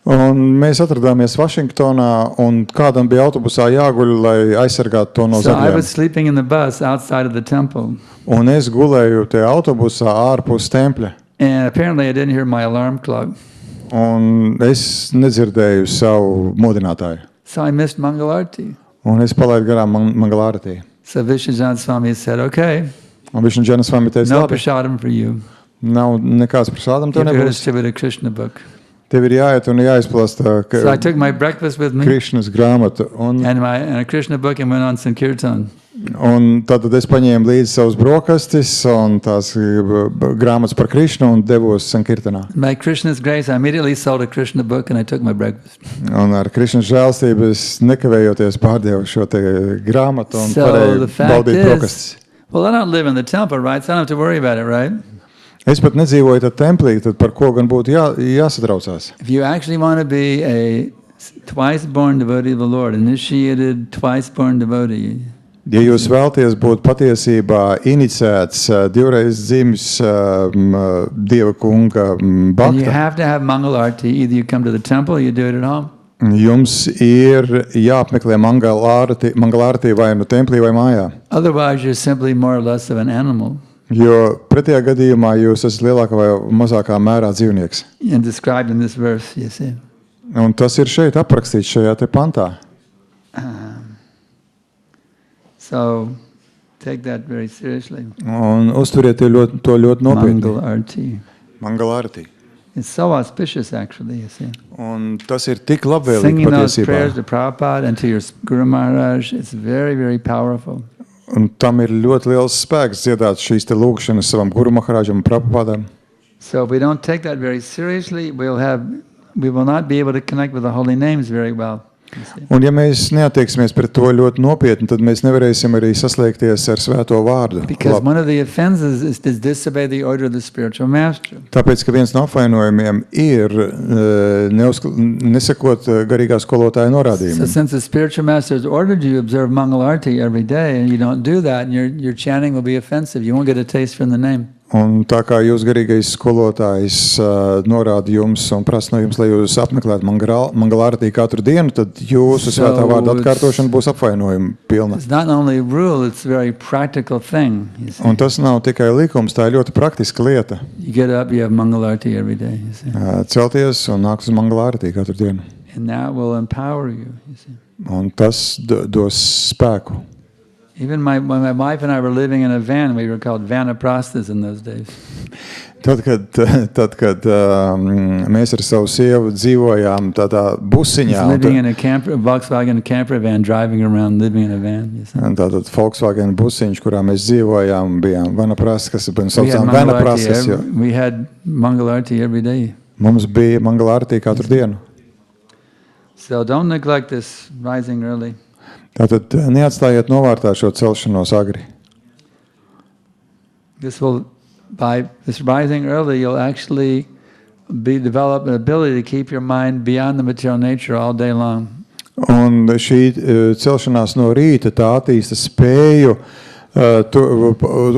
Un mēs atradāmies Vašingtonā, un kādam bija autobusā jāguļ, lai aizsargātu to no So I was zagļiem. sleeping in the bus outside of the temple. Un es gulēju tajā autobusā ārpus tempļa. And apparently I didn't hear my alarm clock. Un es nedzirdēju savu modinātāju. So I missed Mangalarti. Un es palaidu garām Mangalārati. So Vishnujan Swami said, okay, Un Višnu Džanasvāmi teica, no labi, prasadam for you. nav nekāds prasādam, You tev have to nebūs. distribute a Krishna book. Tev ir jāiet un jāizplasta So I took my breakfast with me Krišnas grāmatu. Un and a Krishna book and went on Sankirtan. tad es paņēmu līdzi savus brokastis un tās grāmatas par Krišnu un devos Sankirtanā. By Krishna's grace, I immediately sold a Krishna book and I took my breakfast. Un ar Krišnas žēlstību es nekavējoties pārdevu šo te grāmatu un So varēju the fact baudīt is, brokastis. well, I don't live in the temple, right? So I don't have to worry about it, right? Es pat nedzīvoju tad templī, tad par ko gan būtu jāsatraucās. If you actually want to be a twice-born devotee of the Lord, initiated twice-born devotee, Ja jūs vēlties būt patiesībā iniciēts, divreiz dzimis Dieva kunga then you bakta, have to have Mangalarti. Either you come to the temple or you do it at home. jums ir jāapmeklē Mangalārti vai nu templī vai mājā. Otherwise, you're simply more or less of an animal. Jo pretējā gadījumā jūs esat lielākā vai mazākā mērā dzīvnieks. And described in this verse, you see. Un tas ir šeit aprakstīts šajā te pantā. So take that very seriously. Un uztveriet to ļoti nopietni. Mangalarti. Mangalārti. It's so auspicious, actually, you see. Un tas ir tik labvēlīgi Singing those prayers patiesībā. to Prabhupada and to your Guru Maharaj, it's very, very powerful. Un tam ir ļoti liels spēks dziedāt šīs te lūgšanas savam Guru Maharāžam un Prabhupādam. So if we don't take that very seriously, we will not be able to connect with the holy names very well. you see. Un ja mēs neattieksimies pret to ļoti nopietni, tad mēs nevarēsim arī saslēgties ar svēto vārdu. Because one of the offenses is to disobey the order of the spiritual master. Tāpēc, ka viens no apvainojumiem ir nesakot garīgā skolotāja So norādījumiem. since the spiritual master has ordered you to observe Mangalarti every day, and you don't do that, and your chanting will be offensive. You won't get a taste from the name. Un tā kā jūs garīgais skolotājs norāda jums un prasa no jums, lai jūs apmeklētu Mangalārtī katru dienu, tad jūsu svētā vārda atkārtošana būs apvainojuma pilna. It's not only a rule, it's a very practical thing. You see. Un tas nav tikai likums, tā ir ļoti praktiska lieta. You get up, you have Mangalarti every day. You see. Celties un nākt uz Mangalārtī katru dienu. And that will empower you. You see. Un tas dos spēku. Even when my wife and I were living in a van, we were called vanaprasthas in those days. Tad, kad mēs ar savu sievu dzīvojām tādā busiņā, Living in a camper, Volkswagen camper van, driving around, living in a van. You see. tātad Volkswagen busiņš, kurā mēs dzīvojām, bijām Vanaprasthas, kas We had saucām Vanaprasthas, jo we had Mangalarti every day. mums bija Mangalārtī katru dienu. So don't neglect this rising early. Tātad neatstājiet novārtā šo celšanos agri. By this rising early, you'll actually develop an ability to keep your mind beyond the material nature all day long. Un šī celšanās no rīta tā attīsta spēju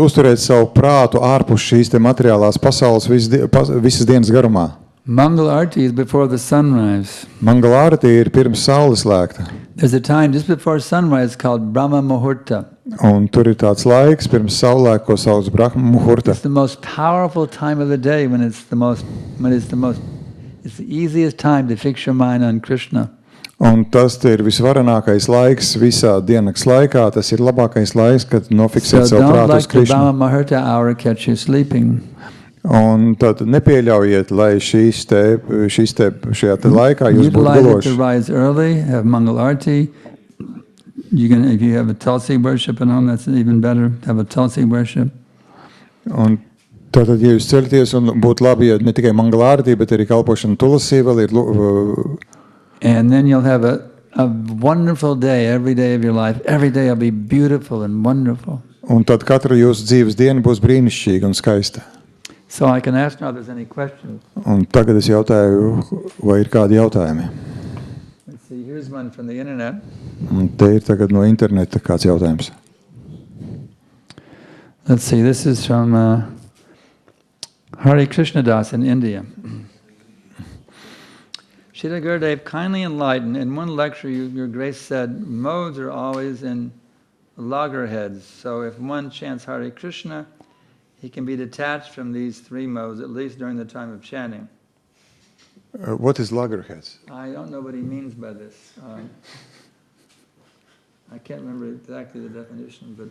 uzturēt savu prātu ārpus šīs te materiālās pasaules visas dienas garumā. Mangalarti is before the sunrise. Mangalārti ir pirms saules lēkta. There's a time just before sunrise called Brahma Muhurta. Un tur ir tāds laiks pirms saulēk, ko sauc Brahma Muhurta. It's the most powerful time of the day it's the easiest time to fix your mind on Krishna. Un tas ir visvarenākais laiks visā diennakts laikā. Tas ir labākais laiks, kad nofiksēt So savu don't prātu uz let the Krishnu. Brahma Muhurta hour catch you sleeping. Un tad nepieļaujiet, lai šajā te laikā jūs būtu Utilize it to guloši. rise early, have Mangalarti. If you have a Tulsi worship at home, that's even better. Have a Tulsi worship. Un tātad, ja jūs ceļaties, un būtu labi, ja ne tikai Mangalārtī, bet arī kalpošana Tulasī vēl ir. And then you'll have a wonderful day every day of your life. Every day will be beautiful and wonderful. Un tad katra jūsu dzīves diena būs brīnišķīga un skaista. So I can ask now if there's any questions. Un tagad es jautāju, vai ir kādi jautājumi. Let's see, here's one from the internet. Un te ir tagad no interneta kāds jautājums. Let's see, this is from Hare Krishna Das in India. Srila Gurudev, kindly enlightened, in one lecture your grace said, modes are always in loggerheads. So if one chants Hare Krishna, he can be detached from these three modes, at least during the time of chanting. What is loggerheads? I don't know what he means by this. I can't remember exactly the definition, but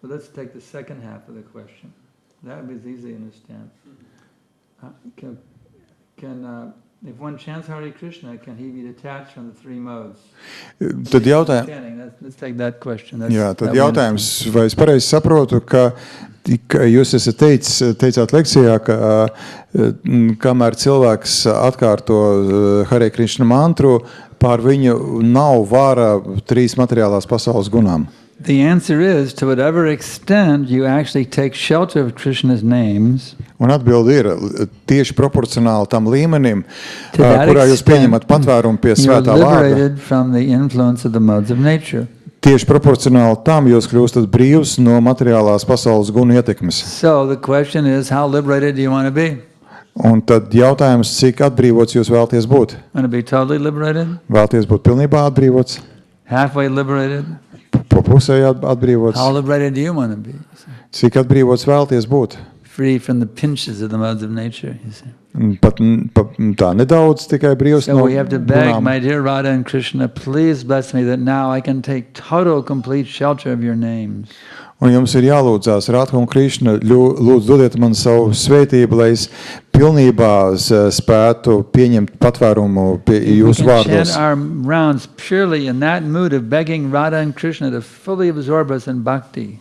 let's take the second half of the question. That was easy to understand. If one chants Hare Krishna, can he be detached from the three modes? Tad jautājums. Let's take that question. Jā, tad jautājums, vai es pareizi saprotu, ka jūs esat teicāt lekcijā, ka kamēr cilvēks atkārto Hare Krishna mantru, pār viņu nav vara trīs materiālās pasaules gunām. The answer is, to whatever extent you actually take shelter of Krishna's names, Un atbildi ir tieši proporcionāli tam līmenim, kurā jūs pieņemat patvērumu pie you're svētā vārda. liberated from the influence of the modes of nature. Tieši proporcionāli tam jūs kļūstat brīvs no materiālās pasaules gunu ietekmes. So the question is, how liberated do you want to be? Un tad jautājums, cik atbrīvots jūs vēlties būt? Want to be totally liberated? Vēlties būt pilnībā atbrīvots? Halfway liberated? Po pusē atbrīvots? How liberated do you want to be? Cik atbrīvots vēlties būt? Free from the pinches of the modes of nature, you see. Pat tā nedaudz, tikai brīvs So no we have to beg, gunām. my dear Radha and Krishna, please bless me that now I can take total, complete shelter of your names. Un jums ir jālūdzās, Radha un Krišna, lūdzu dodiet man savu svētību, lai es pilnībā spētu pieņemt patvērumu pie jūsu We can vārdos. chant our rounds purely in that mood of begging Radha and Krishna to fully absorb us in bhakti.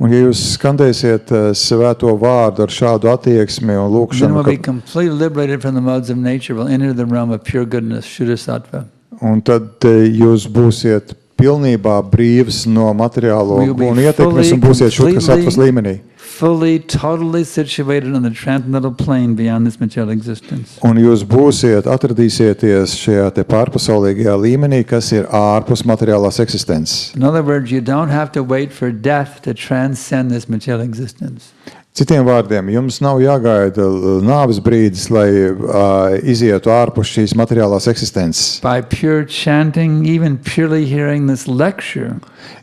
Un ja jūs skandēsiet svēto vārdu ar šādu attieksmi un Then lūkšanu, we'll be completely liberated from the modes of nature. We'll enter the realm of pure goodness, Shuddha Sattva. Un tad jūs būsiet pilnībā brīvs no materiālo We'll be un ietekmes un būsiet šutras līmenī. fully, totally situated on the transcendental plane beyond this material existence. Un jūs atradīsieties šajā te pārpasaulīgajā līmenī, kas ir ārpus materiālās eksistences. In other words, you don't have to wait for death to transcend this material existence. Citiem vārdiem, jums nav jāgaida nāves brīdis, lai izietu ārpus šīs materiālās eksistences. By pure chanting, even purely hearing this lecture,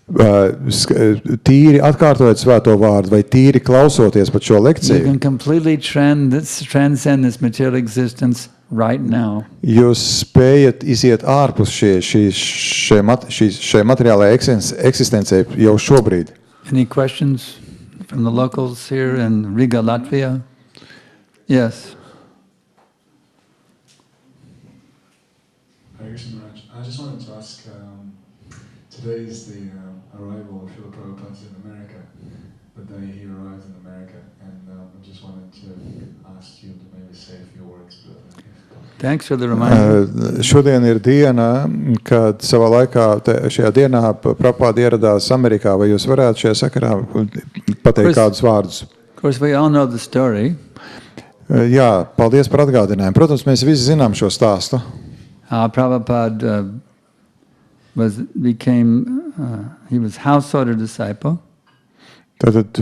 Tīri atkārtojot svēto vārdu vai tīri klausoties pat šo you lekciju, can completely transcend this material existence right now. jūs spējat iziet ārpus šai materiālajai eksistencei jau šobrīd. Any questions from the locals here in Riga, Latvia? Yes. Hare Krishna Maharaj. I just wanted to ask, today is the arrival of Srila Prabhupada in America, the day he arrived in America, and I just wanted to ask you to maybe say a few words about that. Thanks for the reminder. Šodien ir diena, kad savā laikā šajā dienā Prabhupada ieradās Amerikā. Vai jūs varētu šajā sakarā pateikt kādus vārdus? Of course, we all know the story. Jā, paldies par atgādinājumu. Protams, mēs visi zinām šo stāstu. Prabhupada he was householder disciple. Tātad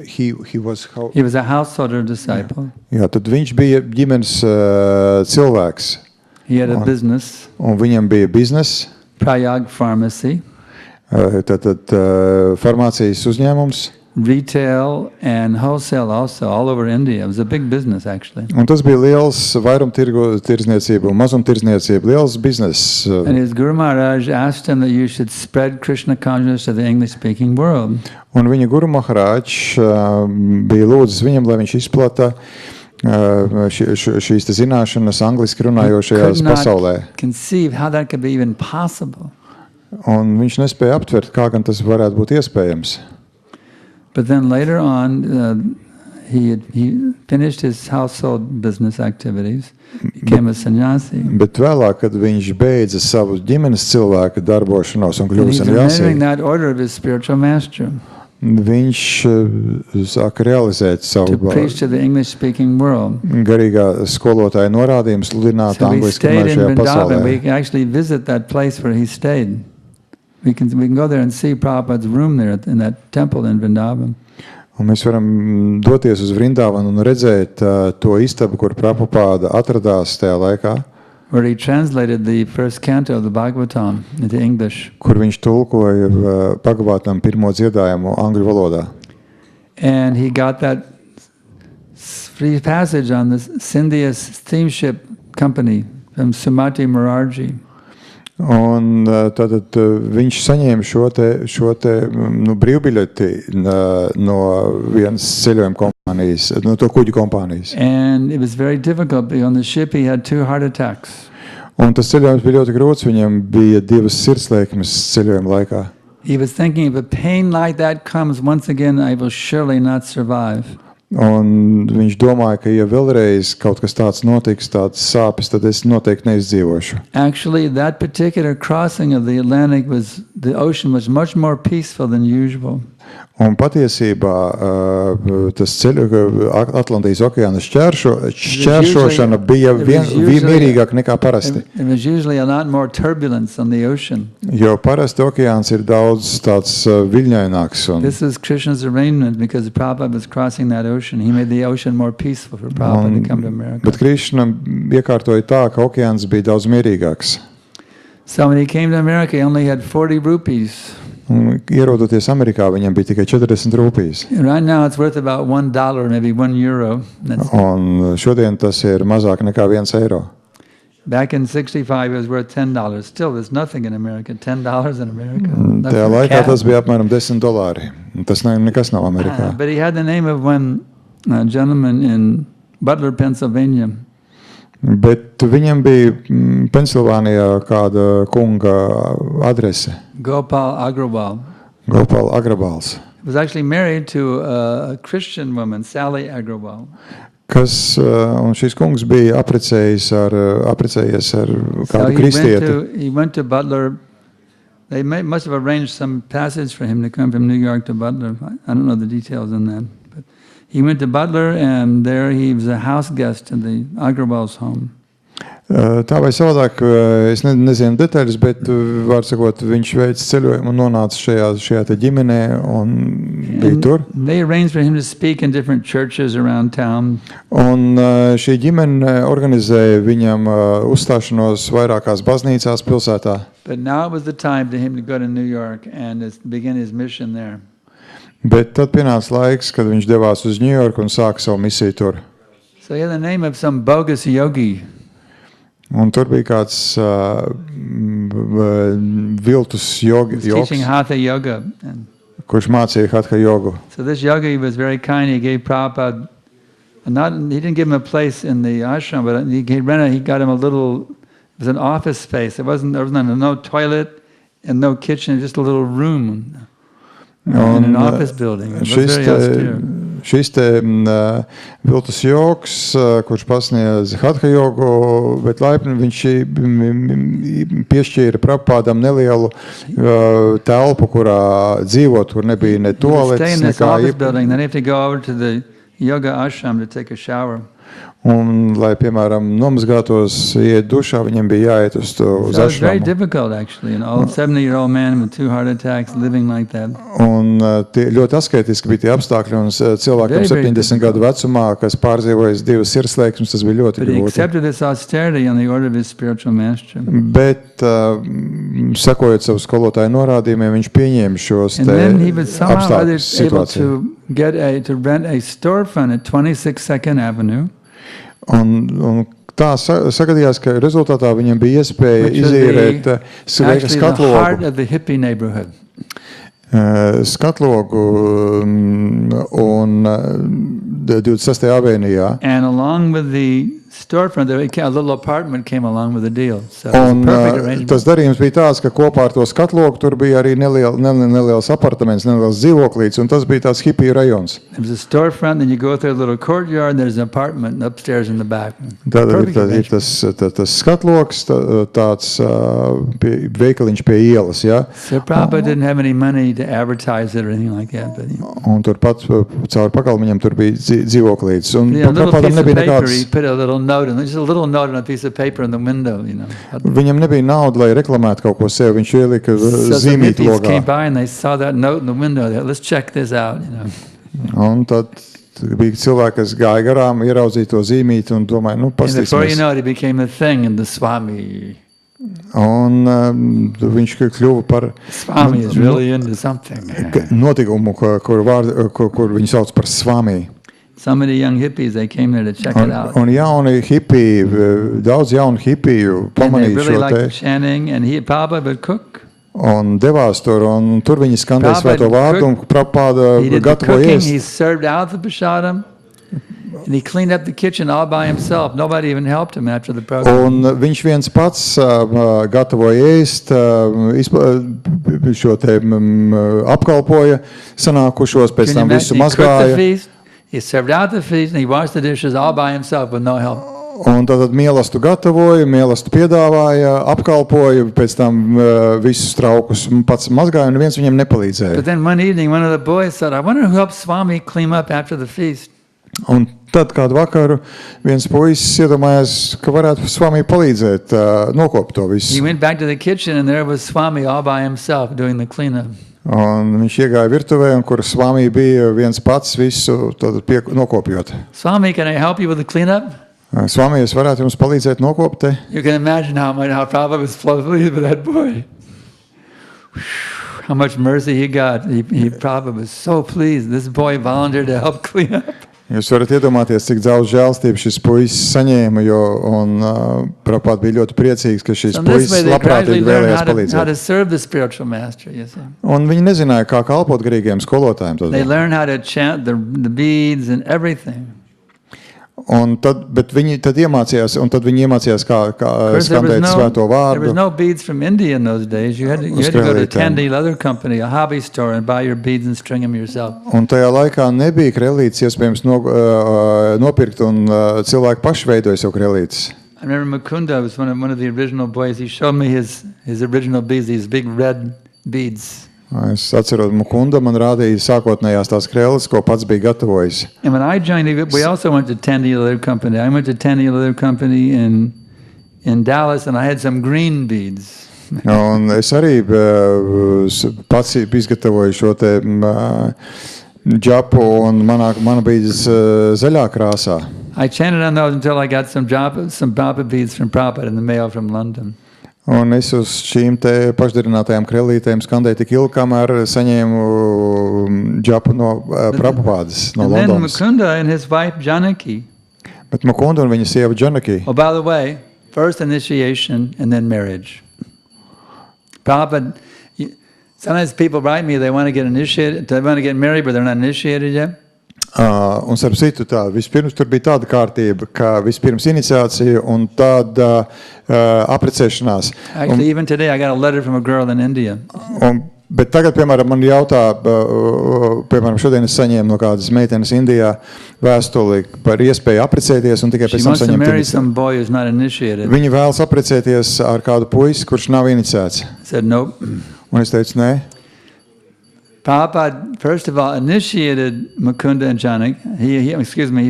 he was a householder disciple. Jā, tad viņš bija ģimenes cilvēks. He had a business. Un viņam bija bizness. Prayag Pharmacy. Tātad farmācijas uzņēmums. Retail and wholesale also all over India. It was a big business actually. Un tas bija liels vairumtirdzniecība un mazumtirdzniecība, liels bizness. And his Guru Maharaj asked him that you should spread Krishna consciousness to the English-speaking world. Un viņa Guru Maharaj bija lūdzis viņam, lai viņš izplata šīs zināšanas angliski runājošajās pasaulē. Conceive how that could be even possible. Un viņš nespēja aptvert, kā gan tas varētu būt iespējams. But then later on, he finished his household business activities, became a sannyasi. Bet vēlāk, kad viņš beidza savu ģimenes cilvēka darbošanos un And kļuva he's sannyasi, remembering that order of his spiritual master viņš sāka realizēt to savu preach to the English-speaking world. garīgā skolotāja norādījumu sludināt So we angliski stayed in runājošajā Vrindavan. pasaulē. We can actually visit that place where he stayed. We can go there and see Prabhupada's room there in that temple in Vrindavan. Un mēs varam doties uz Vrindavanu un redzēt to istabu, kur Prabhupada atradās tajā laikā, where he translated the first canto of the Bhagavatam into English. kur viņš tulkoja Bhagavatam pirmo dziedājumu angļu valodā. And he got that free passage on the Scindia steamship company from Sumati Morarji. Un tātad viņš saņēma šo te brīvbiļeti no vienas ceļojuma kompānijas, no to kuģu kompānijas. And it was very difficult because on the ship he had 2 heart attacks. Un tas ceļojums bija ļoti grūts, viņam bija 2 sirdslēkmes ceļojuma laikā. He was thinking, if a pain like that comes once again, I will surely not survive. Un viņš domāja, ka ja vēlreiz kaut kas tāds notiks, tāds sāpes, tad es noteikti neizdzīvošu. Actually, that particular crossing of the Atlantic the ocean was much more peaceful than usual. Un patiesībā tas Atlantijas okeāna šķēršošana bija mierīgāk nekā parasti. There was usually a lot more turbulence on the ocean. Jo parasti okeāns ir daudz tāds viļņaināks. This is Krishna's arrangement because Prabhupada was crossing that ocean. He made the ocean more peaceful for Prabhupada to come to America. Bet Krishna iekārtoja tā, ka okeāns bija daudz mierīgāks. So when he came to America, he only had 40 rupees. Un, ierodoties Amerikā, viņam bija tikai 40 rūpijas. Right now it's worth about $1, maybe €1. Un šodien tas ir mazāk nekā €1. Back in 65 it was worth $10. Still there's nothing in America. $10 in America. Tajā laikā tas bija apmēram $10. Tas nekas nav Amerikā. But he had the name of one gentleman in Butler, Pennsylvania. Bet viņam bija Pensilvānijā kāda kunga adrese. Gopal Agrawal. Gopal Agrawals. He was actually married to a Christian woman, Sally Agrawal. Un šis kungs bija apprecējies ar kādu kristieti. He went to Butler. They must have arranged some passage for him to come from New York to Butler. I don't know the details on that. But he went to Butler, and there he was a house guest in the Agrawal's home. Tā vai savādāk, es nezinu detaļas, bet, var sakot, viņš veica ceļojumu un nonāca šajā te ģimenē un bija tur. They arranged for him to speak in different churches around town. Un šī ģimene organizēja viņam uzstāšanos vairākās baznīcās pilsētā. But now it was the time for him to go to New York and begin his mission there. Bet tad pienāca laiks, kad viņš devās uz Ņujorku un sāka savu misiju tur. So he had the name of some bogus yogi. Un tur bija kāds viltus jogs, teaching hatha yoga. Kurš mācīja hatha jogu. So this yogi was very kind. He gave Prabhupada, he didn't give him a place in the ashram, but he got him a little, it was an office space. There was no toilet and no kitchen, just a little room in an office building. It was very austere. Šis te viltus jogs, kurš pasniedz hatha jogu, bet laipni viņš piešķīra Prabhupādam nelielu telpu, kurā dzīvot, kur nebija ne toaletes, nekā building. Then you have to go over to the yoga ashram to take a shower. Un, lai, piemēram, nomazgātos, iet dušā, viņam bija jāiet uz ashramu. It was very difficult, actually. An old 70-year-old man with 2 heart attacks living like that. Un ļoti asketiski bija tie apstākļi, un cilvēkam 70 gadu vecumā, kas pārdzīvojas 2 sirdslēksmes, tas bija ļoti grūti. But he accepted this austerity on the order of his spiritual master. Bet, sekojot savu skolotāju norādījumiem, viņš pieņēma šos te apstākļus situāciju. To rent a storefront at 26 2nd Avenue. Un tā sagadījās, ka rezultātā viņam bija iespēja izīrēt skatlogu un 26. avēnijā. And along with the storefront, a little apartment came along with the deal. So un tas darījums bija tāds, ka kopā ar to skatlogu tur bija arī neliels apartaments, neliels dzīvoklīts, un tas bija tāds hipiju rajons. There was a storefront, then you go through a little courtyard, and there's an apartment upstairs in the back. Tad ir tas skatlogs, tāds veikaliņš pie ielas, ja? So Prabhupada didn't have any money to advertise it or anything like that. But un turpat caur pakalmiņam tur bija dzīvoklīts. Un Prabhupādam nebija nekāds... He put a little note, just a little note on a piece of paper in the window, you know. Viņam nebija nauda, lai reklamētu kaut ko sev. Viņš ielika zīmīti logā. So the came by and they saw that note in the window. Let's check this out, you know. Un tad bija cilvēki, kas gāja garām, ieraudzīja to zīmīti un domāja, pastīsimies. And before you know it, it became a thing in the Swami. Un viņš kļuva par Swami is really into something. Notikumu, kur viņu sauc par Swami. So many young hippies, they came there to check it out. Un jauni hipiji, daudz jaunu hipiju pamanīja šo te. And they really liked chanting, and Prabhupada would cook. Un devās tur, un tur viņi skandēja svēto vārdu, un Prabhupada gatavoja ēst. He served out the prasadam, and he cleaned up the kitchen all by himself. Nobody even helped him after the program. Un viņš viens pats gatavoja ēst, šo te apkalpoja sanākušos, pēc tam visu mazgāja. He served out the feast and he washed the dishes all by himself with no help. Un tad mielastu gatavoja, mielastu piedāvāja, apkalpoja, pēc tam visus traukus pats mazgāja, un viens viņam nepalīdzēja. But then one evening, one of the boys said, I wonder who helped Swami clean up after the feast. Un tad kādu vakaru viens puisis iedomājās, ka varētu Swami palīdzēt nokopt to visu. He went back to the kitchen and there was Swami all by himself doing the cleanup. Un viņš iegāja virtuvē, un kur Swami bija viens pats visu nokopjot. Swami, can I help you with the cleanup? Swami, es varētu jums palīdzēt nokopt te? You can imagine how Prabhupada was pleased with that boy. How much mercy he got. Prabhupada was so pleased. This boy volunteered to help clean up. Jūs varat iedomāties, cik daudz žēlstību šis puisis saņēma, un Prabhupada bija ļoti priecīgs, ka šis puisis labprātīgi vēlējās palīdzēt. Un viņi nezināja, kā kalpot garīgiem skolotājiem. They learned how to chant the beads and everything. Bet viņi tad iemācījās, kā skandēt svēto There was vārdu. no beads from India in those days. You had to go to a Tandy leather company, a hobby store, and buy your beads and string them yourself. Un tajā laikā nebija krellītes iespējams nopirkt, un cilvēki paši veidoja savu krellītes. I remember Mukunda was one of the original boys. He showed me his original beads, these big red beads. Es atceros, Mukunda man rādīja sākotnējās tās krelles, ko pats bija gatavojis. And when I joined, we also went to Tandy leather company. I went to Tandy leather company in Dallas, and I had some green beads. Un es arī pats izgatavoju šo te džapu, un mana bija zaļā krāsā. I chanted on those until I got some Japa beads from Prabhupada in the mail from London. Un es uz šīm te pašdarinātajām krellītēm skandēju tik ilgi, kamēr saņēmu džapu no Prabhupādas, no And then Londonas. Mukunda and his wife Janaki. Bet Mukunda un viņa sieva Janaki. Oh, by the way, first initiation and then marriage. Prabhupada, sometimes people write me, they want to get initiated, they want to get married, but they're not initiated yet. Un starp citu tā, vispirms tur bija tāda kārtība, ka vispirms iniciācija un tāda aprecēšanās. Actually, even today, I got a letter from a girl in India. Bet tagad, piemēram, man jautā, piemēram, šodien es saņēmu no kādas meitenes Indijā vēstuli par iespēju aprecēties un tikai She pēc tam wants to saņemt marry iniciāciju. some boy who's not initiated. Viņi vēlas aprecēties ar kādu puisi, kurš nav iniciēts. I said, nope. Un es teicu, nē. Prabhupada, first of all, initiated Mukunda and Janaki. He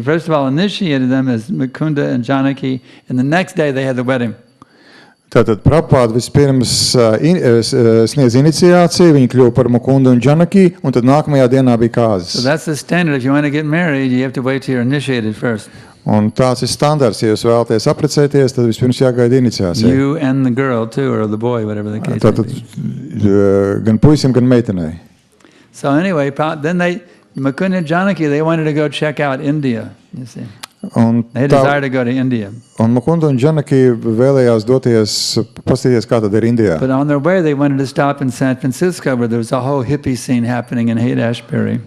first of all initiated them as Mukunda and Janaki, and the next day they had the wedding. Tātad Prabhupāda vispirms sniedz iniciāciju, viņi kļuva par Mukundu un Janaki, un tad nākamajā dienā bija kāzas. So that's the standard. If you want to get married, you have to wait till you're initiated first. Un tāds ir standarts, ja jūs vēlaties apprecēties, tad vispirms jāgaida iniciācija. You and the girl too, or the boy, whatever the case may Tātad be. gan puisim, gan meitenei. So anyway, then Mukunda and Janaki, they wanted to go check out India, you see. Un They desired to go to India. Mukunda un Janaki vēlējās doties, paskatīties, kā tad ir Indijā. But on their way, they wanted to stop in San Francisco, where there was a whole hippie scene happening in Haight-Ashbury.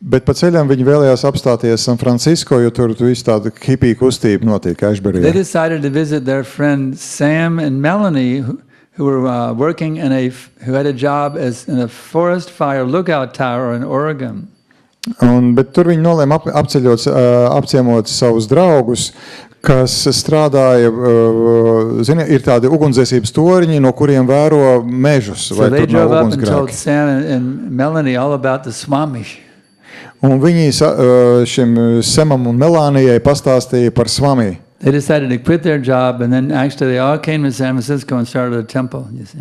Bet pa ceļam viņi vēlējās apstāties San Francisco, jo tur viss tāda hipija kustība notiek They Ashburyā. decided to visit their friend Sam and Melanie, who were working who had a job in a forest fire lookout tower in Oregon. Bet tur viņi nolēma apciemot savus draugus, kas strādāja, zini, ir tādi ugunsdzēsības toriņi, no kuriem vēro mežus. So Vai they tur nav drove up and told ugunsgrēki. Sam and Melanie all about the Swami. Un viņi šim Semam un Melānijai pastāstīja par Svami. They decided to quit their job, and then actually they all came to San Francisco and started a temple, you see.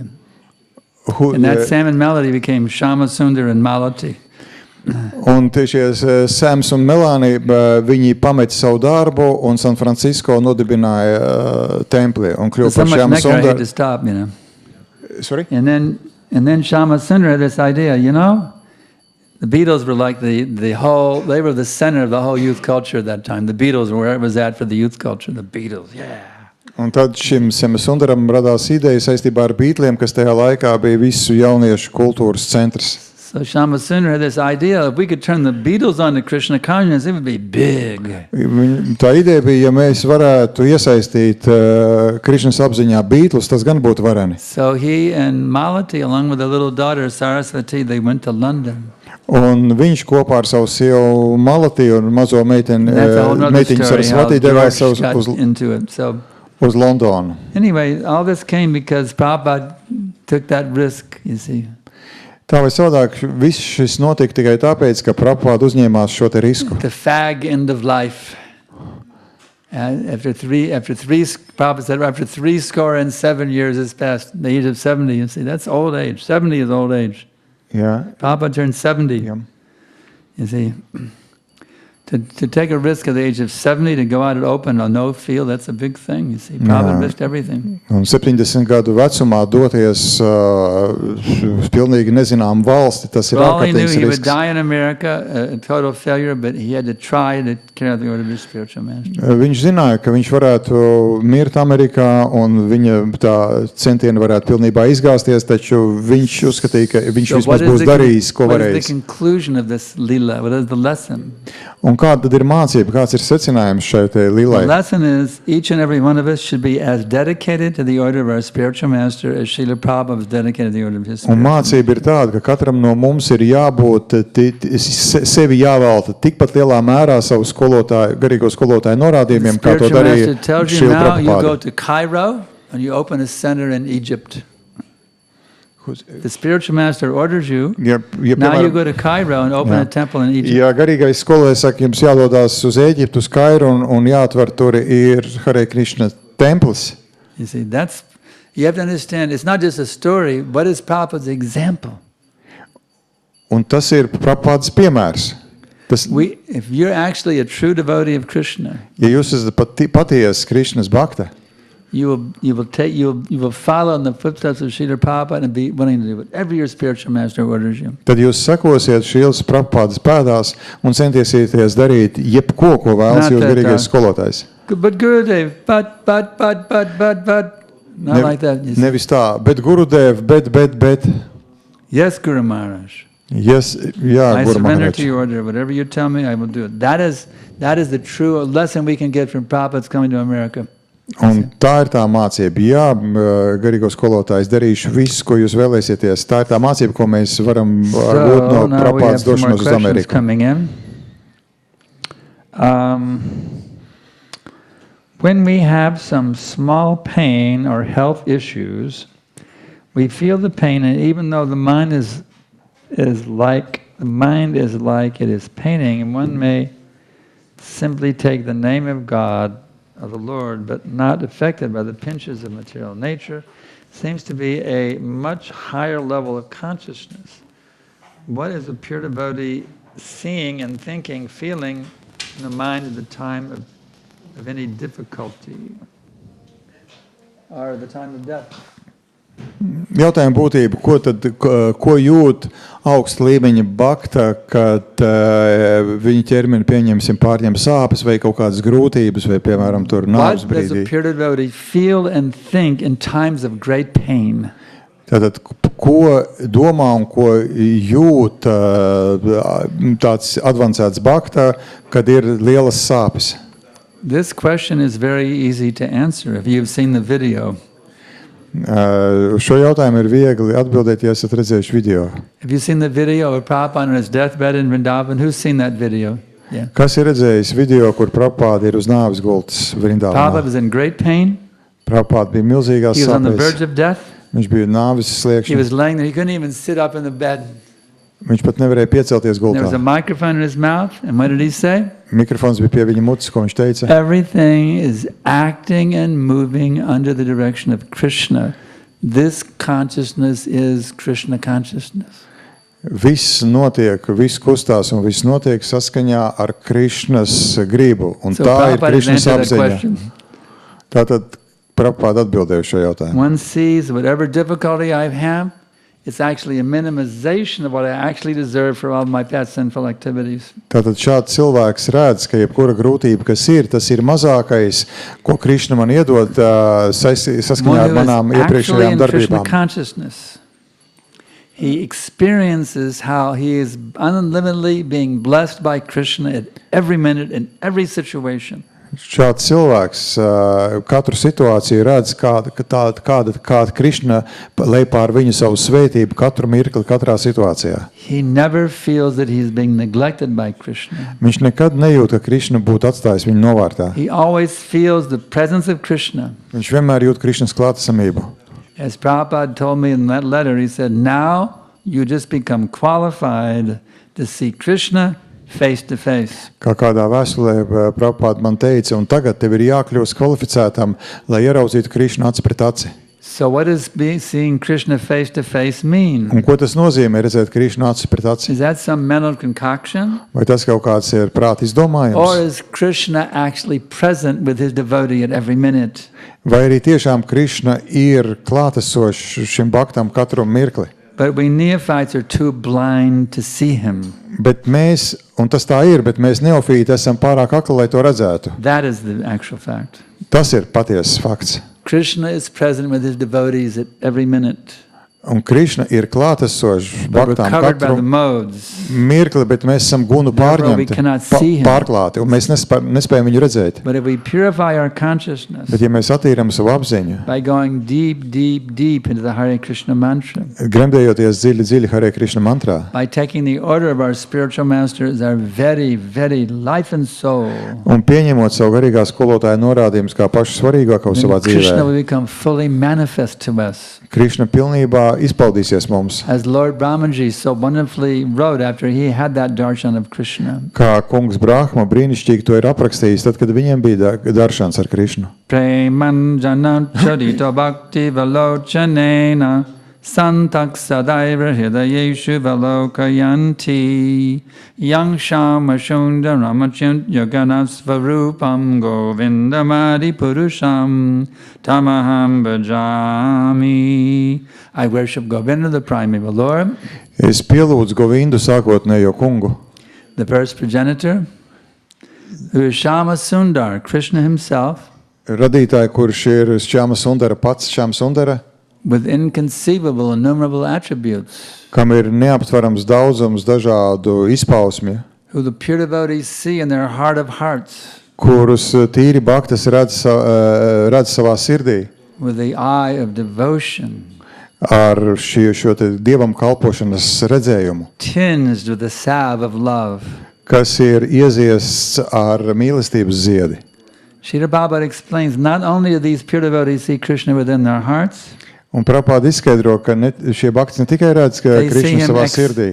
And that Sam and Melody became Shama Sundar and Malati. Un šie Sams un Melānija, viņi pameta savu darbu un San Francisco nodibināja templi un kļuva So par much Shama nectar, I hate Sundar. to stop, you know. Sorry? And then Shama Sundar had this idea, you know, the Beatles were like they were the center of the whole youth culture at that time. The Beatles were where it was at for the youth culture, the Beatles, yeah. Un tad šim Sema Sundaram radās ideja saistībā ar Beatliem, kas tajā laikā bija visu jauniešu kultūras centrs. So Shama Sundar had this idea, if we could turn the Beatles on to Krishna consciousness, it would be big. Tā ideja bija, ja mēs varētu iesaistīt Krišnas apziņā Beatlus, tas gan būtu vareni. So he and Malati, along with their little daughter Saraswati, they went to London. Un viņš kopā ar savu sievu Malatiju un mazo meitiņu Sarasvati devās uz Londonu. Anyway, all this came because Prabhupada took that risk, you see. Tā vai savādāk, viss šis notika tikai tāpēc, ka Prabhupāda uzņēmās šo te risku. The fag end of life. Prabhupada said, after 67 years has passed, the age of 70, you see, that's old age. 70 is old age. Jā. Prabhupada turned 70, you see. To take a risk at the age of 70 to go out and open a no field, that's a big thing, you see. Prabhupada risked everything. Un 70 gadu vecumā doties uz pilnīgi nezinām valsti, tas ir All he knew ārkārtīgs he would risks. die in America, a total failure, but he had to try to carry out the order of his spiritual master. Viņš zināja, ka viņš varētu mirt Amerikā un viņa tā centieni varētu pilnībā izgāzties, taču viņš uzskatīja, ka viņš vismaz būs darījis, ko What is the varējis. conclusion of this lila? What is the lesson? Un kāda tad ir mācība, kāds ir secinājums šai te The lilai? lesson is each and every one of us should be as dedicated to the order of our spiritual master as Srila Prabhupada was dedicated to the order of his Un spiritual mācība ir tāda, ka katram no mums ir jābūt, sevi jāvelta tikpat lielā mērā savu skolotāju, garīgo skolotāju norādījumiem, kā to spiritual darīja master tells you Šrila now you go Prabhupada. to Cairo and you open a center in Egypt. The spiritual master orders you. Ja, Now you go to Cairo and open a temple in Egypt. Ja garīgais skolotājs saka, jums jādodās uz Ēģiptu, uz Kairu un jāatver tur ir Hare Krishna templis. You see, you have to understand, it's not just a story. What is Prabhupada's example? Un tas ir Prabhupādas piemērs. If you're actually a true devotee of Krishna, Ja jūs esat patiesi Krišnas bakta, you will follow in the footsteps of Srila Prabhupada and be willing to do whatever your spiritual master orders you. tad jūs sekosiet Šrīlas Prabhupādas pēdās un centīsieties darīt jebko, ko vēlas jūs garīgais skolotājs. But Gurudev, but. Not like that. Nevis tā, bet Gurudev, bet. Yes, Guru Maharaj. Yes, jā, I Guru surrender Maharaj. to your order. Whatever you tell me, I will do it. That is the true lesson we can get from Prabhupada's coming to America. Un tā ir tā mācība. Jā, garīgo skolotājs, darīšu visu, ko jūs vēlēsieties. Tā ir tā mācība, ko mēs varam gūt no now we have Prabhupādas some more došanos uz questions Ameriku. coming in. When we have some small pain or health issues, we feel the pain, and even though the mind is like it is paining, and one may simply take the name of God, of the Lord, but not affected by the pinches of material nature, seems to be a much higher level of consciousness. What is a pure devotee seeing and thinking, feeling in the mind at the time of any difficulty or the time of death? Jautājuma būtība, ko jūt augsta līmeņa bakta, kad viņa ķermeni pārņem sāpes vai kaut kādas grūtības vai, piemēram, tur nāves What does a brīdī. pure devotee feel and think in times of great pain? Tātad, ko domā un ko jūt tāds advancēts bakta, kad ir lielas sāpes? This question is very easy to answer if you've seen the video. Šo jautājumu ir viegli atbildēt, ja esat redzējuši video. Have you seen the video of Prabhupada on his deathbed in Vrindavan? Who's seen that video? Yeah. Kas ir redzējis video, kur Prabhupāda ir uz nāves gultas Prabhupada Vrindāvanā? was in great pain. Prabhupāda bija milzīgās He was on the sāpēs. verge of death. Viņš bija nāves He sliekšņā. was laying there. He couldn't even sit up in the bed. Viņš pat nevarēja piecelties There was a gultā. microphone in his mouth. And what did he say? Mikrofons bija pie viņa mutes, ko viņš teica. Everything is acting and moving under the direction of Krishna. This consciousness is Krishna consciousness. Viss notiek, viss kustās un viss notiek saskaņā ar Krišnas gribu. Un So tā ir Prabhupada has Krišnas answered that apziņa. question. Tātad Prabhupāda atbildēja šo jautājumu. One sees whatever difficulty I have, it's actually a minimization of what I actually deserve for all my past sinful activities. Tātad šāds cilvēks redz, ka jebkura grūtība, kas ir, tas ir mazākais, ko Krišna man iedod saskaņā One ar who manām is actually iepriekšējām in Krishna darbībām. consciousness, he experiences how he is unlimitedly being blessed by Krishna at every minute, in every situation. Šāds cilvēks katru situāciju redz, kāda Krišna lej pār viņu savu svētību katru mirkli, katrā situācijā. He never feels that he's being neglected by Krishna. Viņš nekad nejūt, ka Krišna būtu atstājis viņu novārtā. He always feels the presence of Krishna. Viņš vienmēr jūt Krišnas klātesamību. As Prabhupada told me in that letter, he said, now you just become qualified to see Krishna face to face. Kā kādā vēstulē Prabhupāda man teica, un tagad tev ir jākļūst kvalificētam, lai ieraudzītu Krišnu aci pret aci. So what does seeing Krishna face to face mean? Un ko tas nozīmē redzēt Krišnu aci pret aci? Is that some mental concoction? Vai tas kaut kāds ir prāta Or izdomājums? is Krishna actually present with his devotee at every minute? Vai arī tiešām Krišna ir klātesošs šim baktam katru mirkli? But we neophytes are too blind to see him. Bet mēs, un tas tā ir, bet mēs neofīti esam pārāk akli, lai to redzētu. That is the actual fact. Tas ir patiesas fakts. Krishna is present with his devotees at every minute. Un Krišna ir klātesošs but we're baktām covered by katru the modes. mirkli, bet mēs esam gunu Therefore, we pārņemti, cannot see him. pārklāti, un mēs nespējam viņu redzēt. But if we purify our consciousness Bet ja mēs attīram savu apziņu, by going deep, deep, deep into the Hare Krishna mantra, gremdējoties dziļi, dziļi Hare Krišna mantrā, by taking the order of our spiritual master as our very, very life and soul, un pieņemot savu garīgā skolotāja norādījumus kā pašu svarīgāko savā then Krishna dzīvē, will become fully manifest to us. Krišna pilnībā izpaudīsies mums. As Lord Brahmaji so wonderfully wrote after he had that darshan of Krishna. Kā kungs Brahma brīnišķīgi to ir aprakstījis, tad, kad viņiem bija daršans ar Krišnu. Premanjana charito bhakti valochanena santak sadaiva hridayeshu valokayanti yang shama shunda ramachint yoganasvarupam govindamadi purusham tamaham bhajami. I worship Govinda, the primeval Lord, Es pielūdzu Govindu sākotnējo kungu, the first progenitor, who is Shama Sundar, Krishna himself, radītāju, kurš ir Šķāma Sundara pats, Šķāma Sundara, with inconceivable, innumerable attributes, kam ir neaptverams daudzums dažādu izpausmju, who the pure devotees see in their heart of hearts, kurus tīri baktas redz savā sirdī, with the eye of devotion, ar šo te dievam kalpošanas redzējumu, tinged with the salve of love. kas ir ieziests ar mīlestības ziedi. Srila Prabhupada explains, not only do these pure devotees see Krishna within their hearts, Un Prabhupada izskaidro, ka šie bakti ne tikai redz, ka they see Krišna him savā sirdī,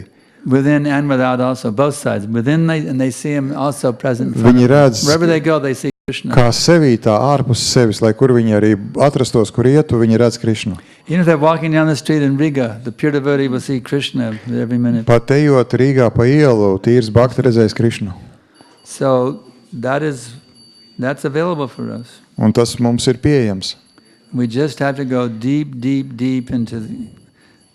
within and without also, both sides. Within and they see him also present. in front viņi of them. redz, Wherever they go, they see Krishna. kā sevī, tā ārpus sevis, lai kur viņi arī atrastos, kur ietu, viņi redz Krišnu. Even if they're walking down the street in Riga, the pure devotee will see Krishna every minute. Pat ejot Rīgā pa ielu, tīrs bakti redzēs Krišnu. So that's available for us. Un tas mums ir pieejams. We just have to go deep, deep, deep into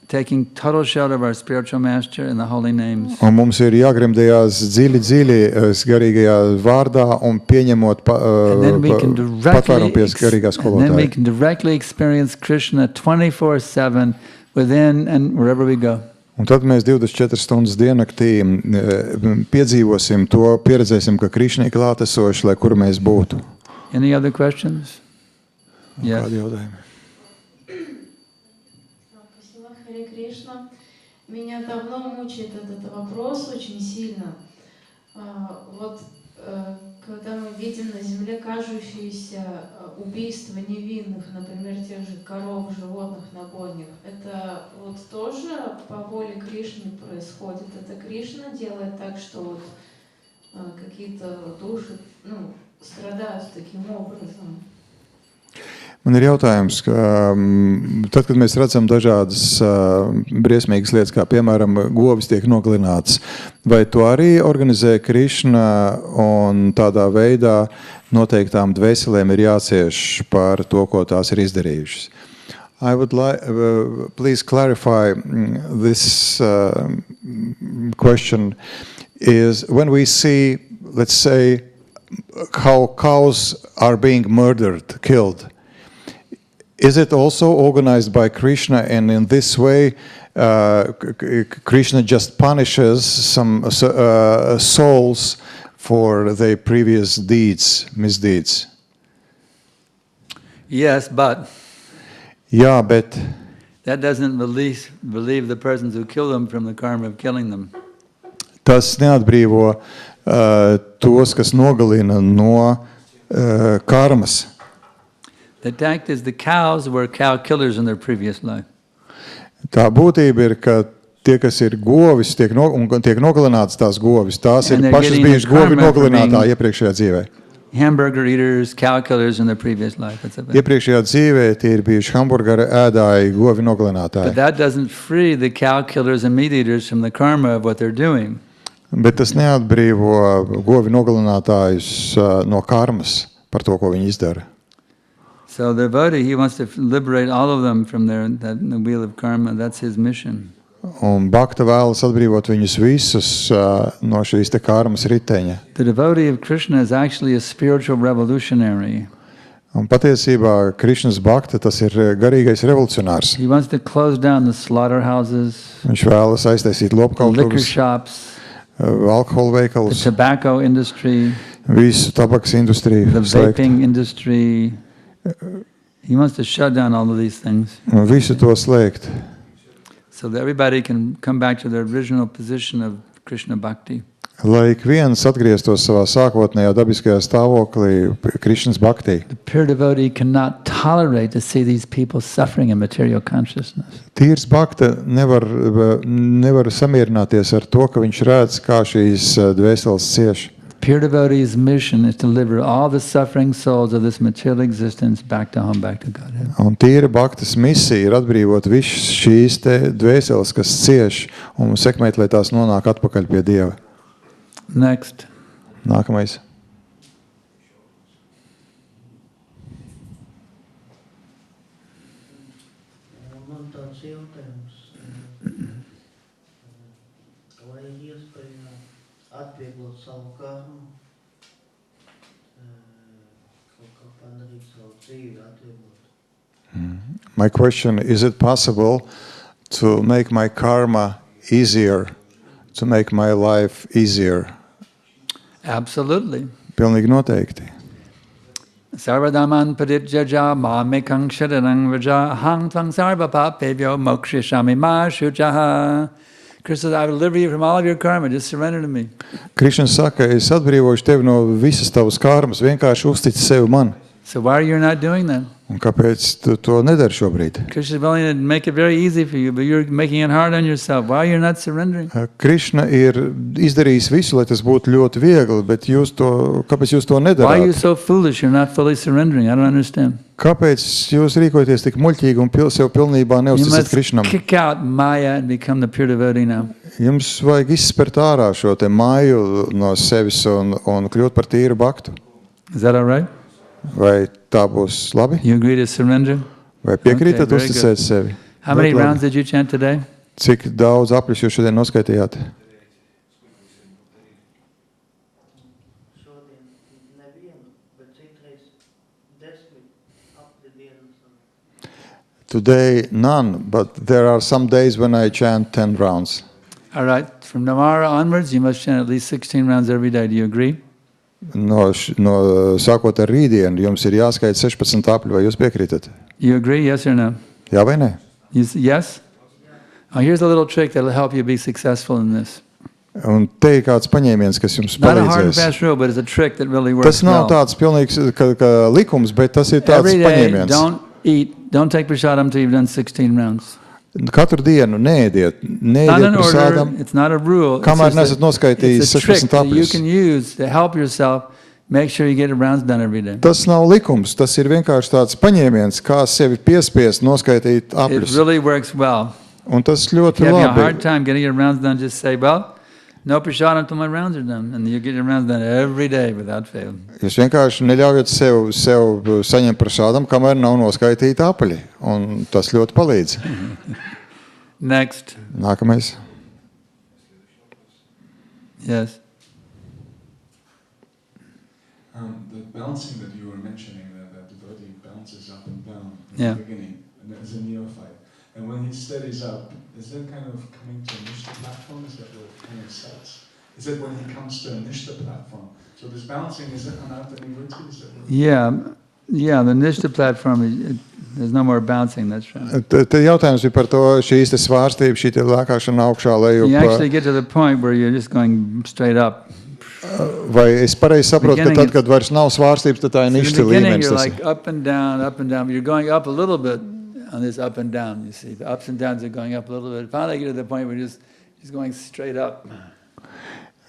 taking total shelter of our spiritual master in the holy names. Un mums ir jāgremdējās dziļi, dziļi garīgajā vārdā un pieņemot And then we can patvērumu pie garīgā skolotāja. directly experience Krishna 24/7 within and wherever we go. Un tad mēs 24 stundas diennaktī piedzīvosim to, pieredzēsim, ka Krišna ir klātesoši, lai kur mēs būtu. Any other questions? Yes. Kādi jautājumi? Спасибо, Харе Кришна. Меня давно мучает этот вопрос очень сильно. Когда мы видим на земле кажущиеся убийства невинных, например, тех же коров, животных на бойнях, это вот тоже по воле Кришны происходит? Это Кришна делает так, что какие-то души страдают таким образом? Man ir jautājums, ka tad, kad mēs redzam dažādas briesmīgas lietas, kā piemēram govis tiek nogalināts, vai to arī organizē Krišna un tādā veidā noteiktām dvēselēm ir jācieš par to, ko tās ir izdarījušas? I would like, please clarify this question is when we see, let's say, how cows are being murdered, killed, is it also organized by Krishna, and in this way Krishna just punishes some souls for their previous deeds, misdeeds? Yes, but Jā, bet that doesn't relieve the persons who kill them from the karma of killing them. tas neatbrīvo tos, kas nogalina no karmas. The fact is the cows were cow killers in their previous life. Tā būtība ir, ka tie, kas ir govis, tiek nogalināts tās govis, tās ir And they're pašas getting bijušas the govi karma for nogalinātāji being- iepriekšējā dzīvē. Hamburger eaters, cow killers in their previous life. That's it. Iepriekšējā dzīvē tie ir bijuši hamburgera ēdāji, govi But nogalinātāji. that doesn't free the cow killers and meat eaters from the karma of what they're doing. Bet tas neatbrīvo govi nogalinātājus no karmas par to, ko viņi izdara. So the devotee, he wants to liberate all of them from the wheel of karma. That's his mission. Un Bhakta vēlas atbrīvot viņus visus no šīs te karmas riteņa. The devotee of Krishna is actually a spiritual revolutionary. Un patiesībā Krišnas bhakta tas ir garīgais revolucionārs. He wants to close down the slaughterhouses, Viņš vēlas aiztaisīt the liquor lopkautuvus, shops, alkohola the veikalus, tobacco industry, visu tabaks industriju the slēgt. vaping industry. He wants to shut down all of these things Un visu to slēgt. so that everybody can come back to their original position of Krishna bhakti. Lai ik viens atgrieztos savā sākotnējā dabiskajā stāvoklī Krišnas bhaktī. The pure devotee cannot tolerate to see these people suffering in material consciousness. Tīrs bhakta nevar samierināties ar to, ka viņš redz, kā šīs dvēseles cieš. Pure devotee's mission is to deliver all the suffering souls of this material existence back to home, back to Godhead. Un tīra bhaktas misija ir atbrīvot visas šīs te dvēseles, kas cieš, un sekmēt, lai tās nonāk atpakaļ pie Dieva. Next. Nākamais. Man tāds jautājums, vai ir iespēja atvieglot savu karmu, kaut kā padarīt savu dzīvi atvieglot? My question, is it possible to make my karma easier, to make my life easier? Absolutely. Pilnīgi noteikti. Sarvadaman paditjaja mamekang sharanang raja hang tvang sarva papevyo mokshishami ma shujaha. Krishna says, I will deliver you from all of your karma, just surrender to me. Krišņa saka, es atbrīvošu tevi no visas tavas karmas, vienkārši uztic sevi man. So why are you not doing that? Un kāpēc tu to nedari šobrīd? Krishna is willing to make it very easy for you, but you're making it hard on yourself. Why are you not surrendering? Krišna ir izdarījis visu, lai tas būtu ļoti viegli, bet kāpēc jūs to Why are you nedarāt? so foolish? You're not fully surrendering. I don't understand. Kāpēc jūs rīkojaties tik muļķīgi un sev pilnībā You neusticat must Krišnam? kick out Maya and become the pure devotee now. Jums vajag izspert ārā šo te māju no sevis un kļūt par tīru bhaktu. Is that all right? Vai tā būs labi? You agree to surrender? Vai piekrītat Okay, very uzticēt sevi? How many Ļoti labi. rounds did you chant today? Cik daudz apļus jūs šodien noskaitījāt? Šodien nevienu, bet citreiz 10 apli dienas. Today none, but there are some days when I chant 10 rounds. All right. From tomorrow onwards, you must chant at least 16 rounds every day. Do you agree? Sākot ar rītdienu, jums ir jāskaita 16 apļi, vai jūs piekrītat? You agree? Yes or no? Jā vai ne? Yes? Oh, here's a little trick that will help you be successful in this. Un te ir kāds paņēmiens, kas jums Not a hard and palīdzēs. fast rule, but it's a trick that really works Tas nav well. tāds pilnīgs kā likums, bet tas ir tāds Every day, paņēmiens. don't take prasadam until you've done 16 rounds. Katru dienu neēdiet Not an order, prasādam, it's not a rule. It's kamēr just nesat noskaitījis it's a trick 16 that you apļus. can use to help yourself make sure you get your rounds done every day. Tas nav likums, tas ir vienkārši tāds paņēmiens, kā sevi piespiest noskaitīt It apļus. really works well. Un tas If ļoti you're having a hard labi. time getting your rounds done, just say, well, no prasadam until my rounds are done. And you get your rounds done every day without fail. Jūs vienkārši neļaujat sev saņemt prasādam, kamēr nav noskaitīti apļi. Un tas ļoti palīdz. Next. Nākamais. Yes. The bouncing that you were mentioning, that the devotee bounces up and down in Yeah. the beginning, and that is a neophyte. And when he steadies up, is that kind of coming to a Nishta platform? Is that what it kind of sets? Is that when he comes to a Nishta platform? So this bouncing, is it anartha nivritti? Is that what Yeah, the Nishta platform, there's no more bouncing, that's right. Te jautājums ir par to šīs te svārstības, šī te lēkāšana augšā lejup. You actually get to the point where you're just going straight up. Vai es pareizi saprotu, ka Beginning tad, kad vairs nav svārstības, tad tā ir So in the ništa beginning, līmenis? you're Tas like up and down, but you're going up a little bit on this up and down, you see. The ups and downs are going up a little bit. Finally, you get to the point where you're just going straight up.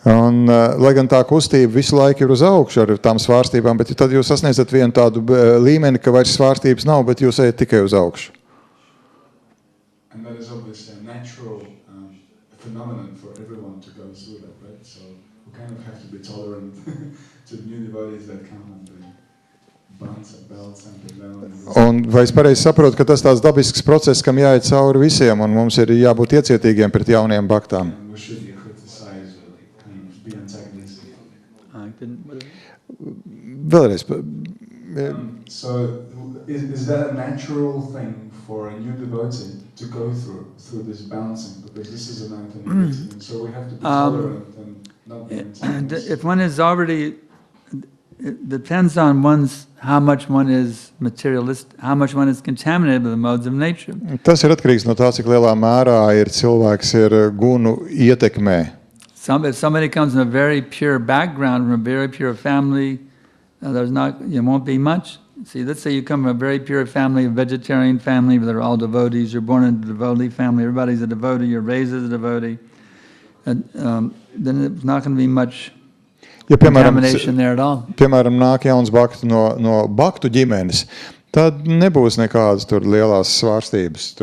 Un, lai gan tā kustība visu laiku ir uz augšu ar tām svārstībām, bet tad jūs sasniedzat vienu tādu līmeni, ka vairs svārstības nav, bet jūs ejat tikai uz augšu. And that is obviously a natural phenomenon for everyone to go through that, right? So we kind of have to be tolerant to new devotees that come and they bounce and bounce up and down. Un vai es pareizi saprotu, ka tas tāds dabisks process, kam jāiet cauri visiem, un mums ir jābūt iecietīgiem pret jauniem baktām. And we should criticize or kind of be antagonistic. Vēlreiz. So So is that a natural thing for a new devotee to go through this balancing? Because this is a mountain unity, and so we have to be tolerant and not be antagonistic. If one is already, it depends on how much one is materialist, how much one is contaminated with the modes of nature. Tas ir atkarīgs no tā, cik lielā mērā cilvēks ir gunu ietekmē. If somebody comes from a very pure background, from a very pure family, it won't be much. See, let's say you come from a very pure family, a vegetarian family, where they're all devotees, you're born into a devotee family, everybody's a devotee, you're raised as a devotee, and then it's not going to be much contamination there at all. Piemēram, nāk jauns baktu no baktu ģimenes, tad nebūs nekādas tur lielās svārstības.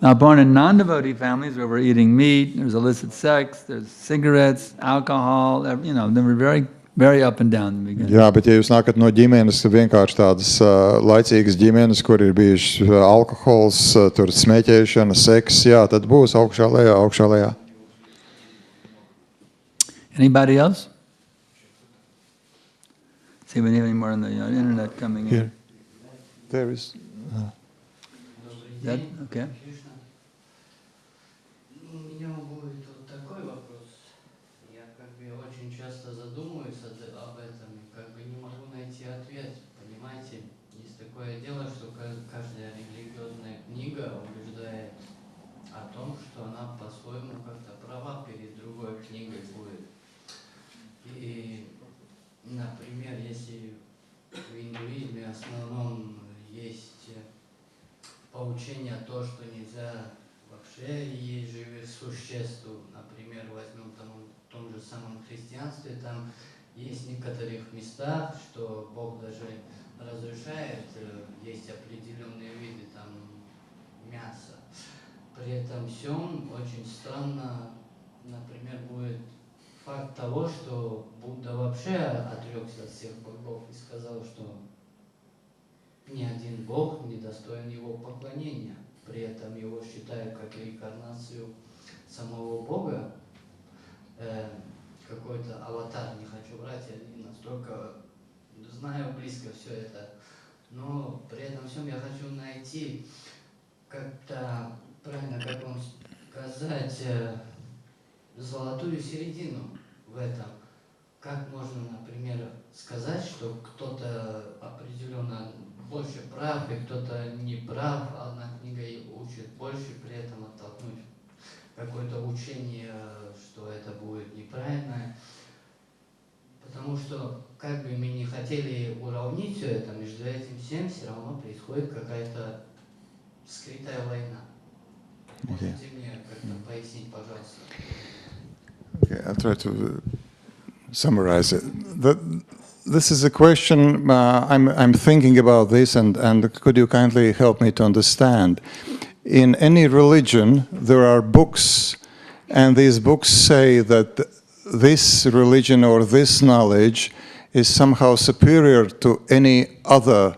Now, born in non-devotee families where we're eating meat, there's illicit sex, there's cigarettes, alcohol, they were very, very up and down in the beginning. Jā, bet ja jūs nākat no ģimenes, vienkārši tādas laicīgas ģimenes, kur ir bijuši alkohols, tur smēķēšana, seks, jā, tad būs augšā lejā. Anybody else? See if we have any more on the internet coming in. Here. There is... That, okay. У меня будет вот такой вопрос. Я очень часто задумываюсь об этом и не могу найти ответ. Понимаете, есть такое дело, что каждая религиозная книга убеждает о том, что она по-своему как-то права перед другой книгой будет. И, например, если в индуизме в основном есть поучение то, что нельзя вообще есть живых существ. Например, возьмем в том же самом христианстве, там есть в некоторых местах, что Бог даже разрешает, есть определенные виды там мяса. При этом всем очень странно, например, будет факт того, что Будда вообще отрекся от всех богов и сказал, что ни один бог не достоин его поклонения. При этом его считают как реинкарнацию самого Бога, какой-то аватар, не хочу брать, я не настолько знаю близко все это. Но при этом всем я хочу найти как-то, правильно, как вам сказать, золотую середину в этом. Как можно, например, сказать, что кто-то определенно больше прав, и кто-то не прав, одна книга учит больше, при этом оттолкнуть какое-то учение, что это будет неправильно. Потому что, как бы мы не хотели уравнить все это, между этим всем все равно происходит какая-то скрытая война. Можете мне как-то пояснить, пожалуйста? Okay, I'll try to summarize it. This is a question, I'm thinking about this, and could you kindly help me to understand? In any religion, there are books, and these books say that this religion or this knowledge is somehow superior to any other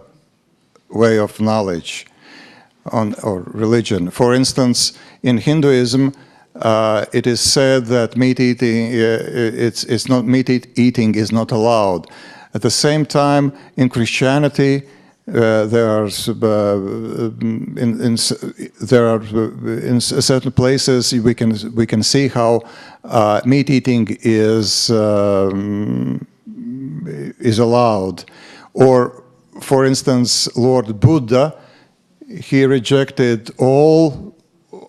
way of knowledge or religion. For instance, in Hinduism, it is said that meat eating is not allowed. At the same time, in Christianity, there are in certain places we can see how meat eating is allowed. Or, for instance, Lord Buddha, he rejected all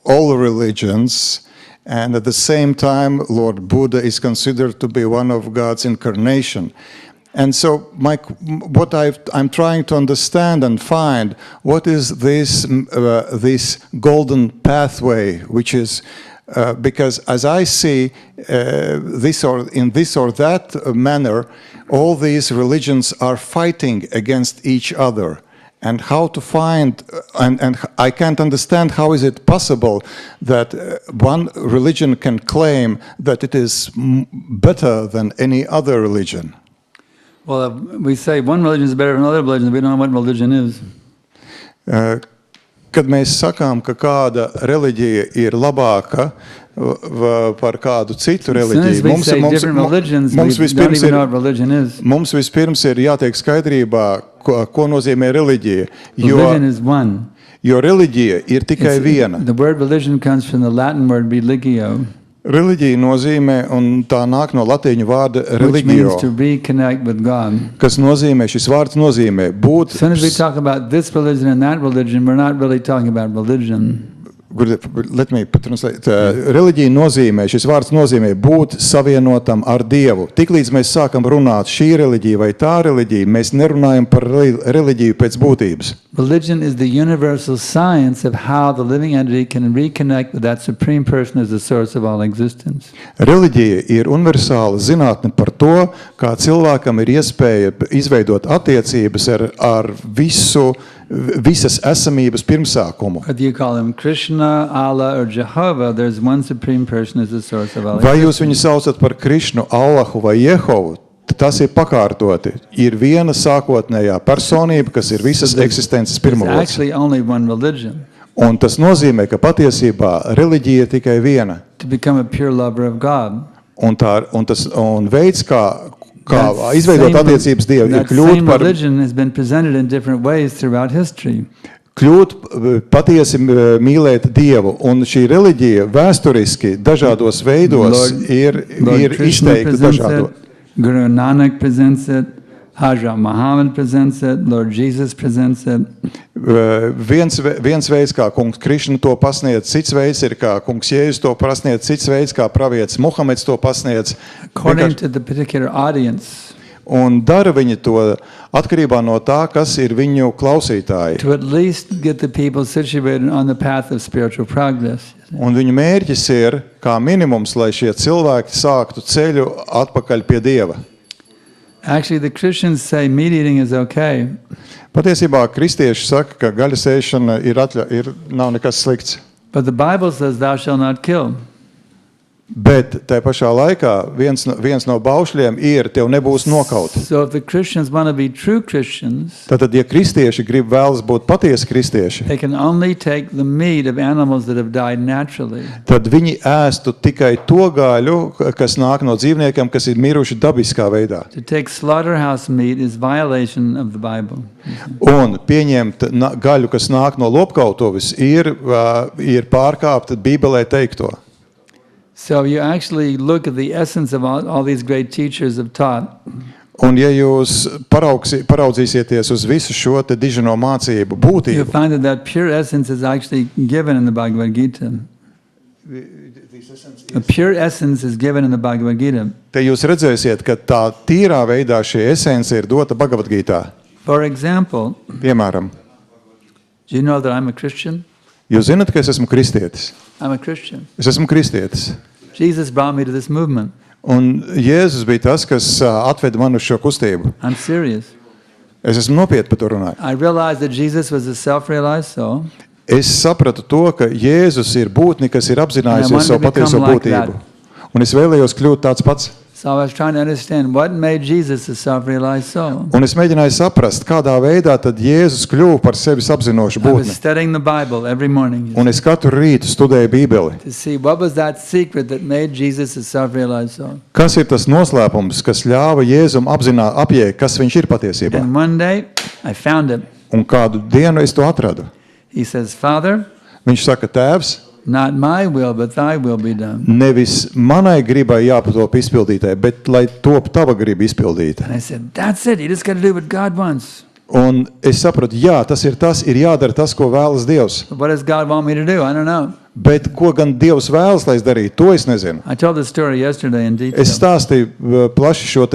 religions. And at the same time, Lord Buddha is considered to be one of God's incarnation. And so what I'm trying to understand and find, what is this golden pathway, which is, because as I see in this or that manner, all these religions are fighting against each other. And how to find, and I can't understand how is it possible that one religion can claim that it is better than any other religion. Well, if we say one religion is better than another religion, we don't know what religion is. Kad mēs sakām, ka kāda reliģija ir labāka par kādu citu reliģiju, mums vispirms ir jātiek skaidrībā, ko nozīmē reliģija. Religion is one. Jo reliģija ir tikai viena. The word religion comes from the Latin word religio, Reliģija nozīmē, un tā nāk no latīņu vārda which religio, means to reconnect with God. kas nozīmē, šis vārds nozīmē būt. As soon as we talk about this religion and that religion, we're not really talking about religion. Let me translate. Reliģija nozīmē, šis vārds nozīmē būt savienotam ar Dievu. Tiklīdz mēs sākam runāt šī reliģija vai tā reliģija, mēs nerunājam par reliģiju pēc būtības. Religion is the universal science of how the living entity can reconnect with that supreme person as the source of all existence. Reliģija ir universāla zinātne par to, kā cilvēkam ir iespēja izveidot attiecības ar visas esamības pirmsākumu. Whether you call him Krishna, Allah, or Jehovah, there's one supreme person as the source of all Vai existence. jūs viņu saucat par Krišnu, Allahu vai Jehovu, tas ir pakārtoti. Ir viena sākotnējā personība, kas ir visas eksistences There's pirmavots. actually only one religion. Un tas nozīmē, ka patiesībā reliģija ir tikai viena. To become a pure lover of God. Un veids, kā That izveidot same- attiecības Dievu, ir that kļūt same par religion has been presented in different ways throughout history. patiesi mīlēt Dievu. Un šī reliģija vēsturiski dažādos veidos ir Krishna izteikta presents dažādo. it, Guru Nanak presents it, Hazrat Muhammad presents it, Lord Jesus presents it. Viens veids, kā kungs Krišna to pasniedz, cits veids ir, kā kungs Jēzus to pasniedz, cits veids, kā pravietis Muhameds to pasniedz. According to the particular audience, Un dara viņi to atkarībā no tā, kas ir viņu klausītāji. to at least get the people situated on the path of spiritual progress. Un viņu mērķis ir, kā minimums, lai šie cilvēki sāktu ceļu atpakaļ pie Dieva. Actually, the Christians say meat eating is okay, Patiesībā kristieši saka, ka gaļas ēšana nav nekas slikts. but the Bible says thou shalt not kill. Bet tajā pašā laikā viens no baušļiem ir, tev nebūs nokaut. So if the Christians want to be true Christians, Tātad, ja kristieši vēlas būt patiesi kristieši, they can only take the meat of animals that have died naturally. tad viņi ēstu tikai to gaļu, kas nāk no dzīvniekiem, kas ir miruši dabiskā veidā. To take slaughterhouse meat is violation of the Bible. Un pieņemt gaļu, kas nāk no lopkautuves, ir pārkāpta Bībelē teikto. So you actually look at the essence of all these great teachers have taught. Un ja jūs paraudzīsieties uz visu šo te dižino mācību You'll būtību, find that pure essence is actually given in the Bhagavad Gita. A pure essence is given in the Bhagavad Gita. te jūs redzēsiet, ka tā tīrā veidā šī esence ir dota Bhagavad Gītā. For example, Piemēram, do you know that I'm a Christian? jūs zinat, ka es esmu kristietis. I'm a Christian. Es esmu kristietis. Jesus brought me to this movement. Un Jēzus bija tas, kas atveda mani uz šo kustību. I'm serious. Es esmu nopietni par to runāju. I realized that Jesus was a self-realized soul. Es sapratu to, ka Jēzus ir būtne, kas ir And I apzinājusies wanted savu to become patieso like būtību. that. Un es vēlējos kļūt tāds pats. So I was trying to understand what made Jesus a self-realized soul. Un es mēģināju saprast, kādā veidā tad Jēzus kļuva par sevis apzinošu I was būtni. studying the Bible every morning Un es katru rītu studēju Bībeli. to see what was that secret that made Jesus a self-realized soul. Kas ir tas noslēpums, kas ļāva Jēzum apjēgt, kas viņš ir patiesībā? And one day I found it. Un kādu dienu es to atradu. He says, Father, Viņš saka, Tēvs, not my will, but thy will be done. nevis manai gribai jāpatop izpildītai, bet lai top tava griba izpildīta. And I said, that's it. You just got to do what God wants. Un es sapratu, jā, tas, ir jādara tas, ko vēlas Dievs. But what does God want me to do? I don't know. Bet ko gan Dievs vēlas, lai es darītu, to es nezinu. I told this story yesterday in detail. Es stāstīju plaši šo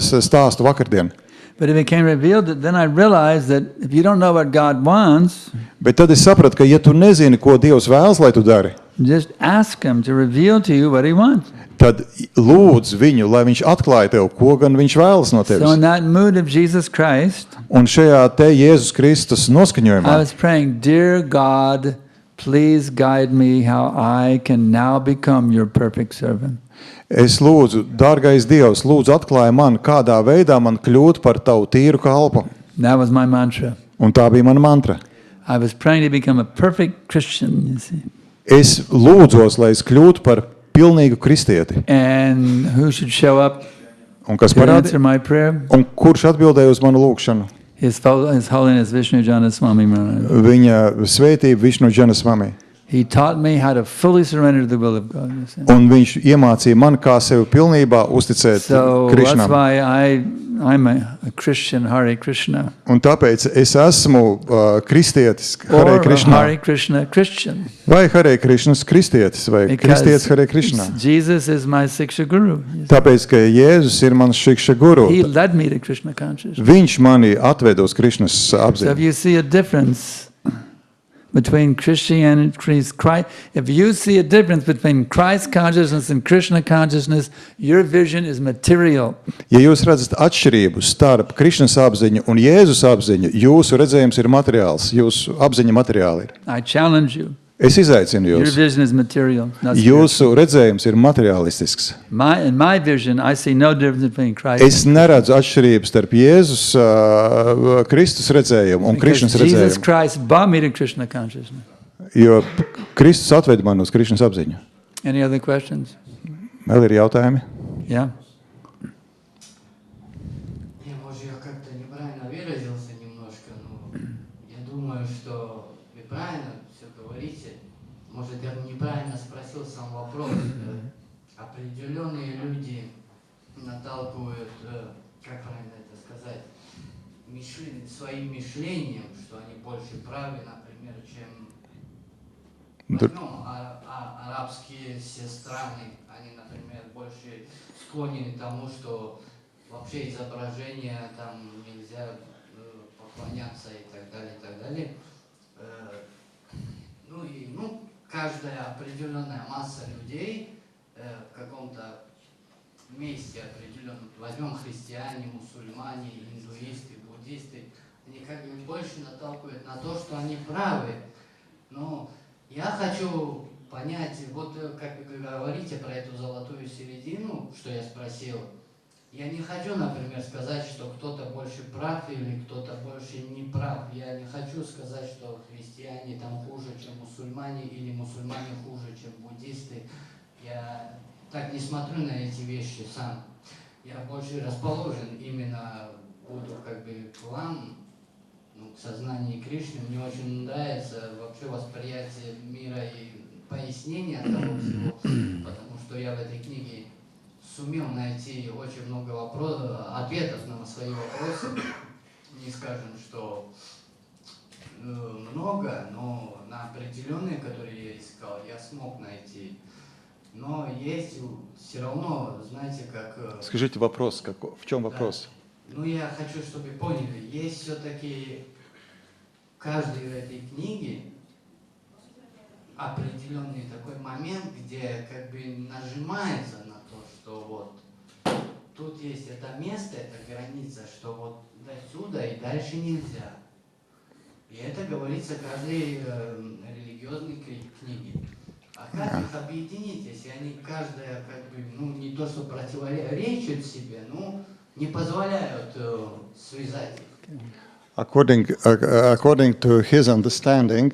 stāstu vakardien. But it became revealed that then I realized that if you don't know what God wants, Bet tad es sapratu, ka ja tu nezini, ko Dievs vēlas, lai tu dari, just ask Him to reveal to you what He wants. tad lūdz viņu, lai viņš atklāja tev, ko gan viņš vēlas no So in tevis. that mood of Jesus Christ, Un šajā te Jēzus Kristus I noskaņojumā was praying, Dear God, please guide me how I can now become your perfect servant. es lūdzu, dārgais Dievs, lūdzu atklāja man, kādā veidā man kļūt par tavu tīru kalpu. That was my mantra. Un tā bija mana mantra. I was praying to become a perfect Christian, you see. Es lūdzos, lai es kļūtu par pilnīgu kristieti. And who should show up Un kas to parādi? answer my prayer? Un kurš atbildēja uz manu lūgšanu? His Holiness Vishnu Janaswami Maharaj. Viņa svētība Višnu Džanasvami. He taught me how to fully surrender to the will of God. You see. Un viņš iemācīja man, kā sevi pilnībā uzticēt So that's Krišnam. why I'm a Christian, Hare Krishna. Un tāpēc es esmu kristietis, Or Hare a Krišnā. Hare Krishna Christian. Vai Hare Krišnas kristietis, vai kristietis Hare Krišnā. Jesus is my Siksha Guru. Tāpēc, ka Jēzus ir mans šikša guru. He led me to Krishna consciousness. Viņš mani atved uz Krišnas So if apziņu. you see a difference between Christianity, Christ, if you see a difference between Christ consciousness and Krishna consciousness, your vision is material. Ja jūs redzat atšķirību starp Krišnas apziņu un Jēzus apziņu, jūsu redzējums ir materiāls, jūsu apziņa materiāli ir. I challenge you. Es izaicinu Your jūs. vision is material. Not spiritual. Jūsu redzējums ir materiālistisks. In my vision, I see no difference between Christ Es neredzu atšķirību starp Jēzus Kristus redzējumu un because Krišnas Jesus redzējumu, Christ brought me to Krishna consciousness. jo Kristus atved mani uz Krišnas apziņu. Any other questions? Vēl ir jautājumi? Yeah. Не, может, я как-то неправильно выразился немножко, но я думаю, что вы правильно все говорите. Может, я неправильно спросил сам вопрос. Определенные люди наталкивают, как правильно это сказать, своим мышлением, что они больше правы, например, чем возьмем арабские все страны. Они, например, больше склонены к тому, что вообще изображения там нельзя поклоняться и так далее, и так далее. Каждая определенная масса людей в каком-то месте определенном, возьмем христиане, мусульмане, индуисты, буддисты, они как бы больше наталкивают на то, что они правы. Но я хочу понять, вот как вы говорите про эту золотую середину, что я спросил, я не хочу, например, сказать, что кто-то больше прав или кто-то больше не прав. Я не хочу сказать, что христиане там хуже, чем мусульмане, или мусульмане хуже, чем буддисты. Я так не смотрю на эти вещи сам. Я больше расположен именно буду как бы к вам, к сознанию Кришны. Мне очень нравится вообще восприятие мира и пояснение того всего, потому что я в этой книге сумел найти очень много ответов на свои вопросы. Не скажем, что много, но на определенные, которые я искал, я смог найти. Но есть все равно, знаете, как... Скажите вопрос, в чем вопрос? Да. Я хочу, чтобы вы поняли, есть все-таки в каждой этой книге определенный такой момент, где как бы нажимается на то, что вот тут есть это место, это граница, что вот до сюда и дальше нельзя. И это говорится в каждой религиозной книге. А как их объединить, если они каждая как бы, не то что противоречат себе, не позволяют связать их? According to his understanding,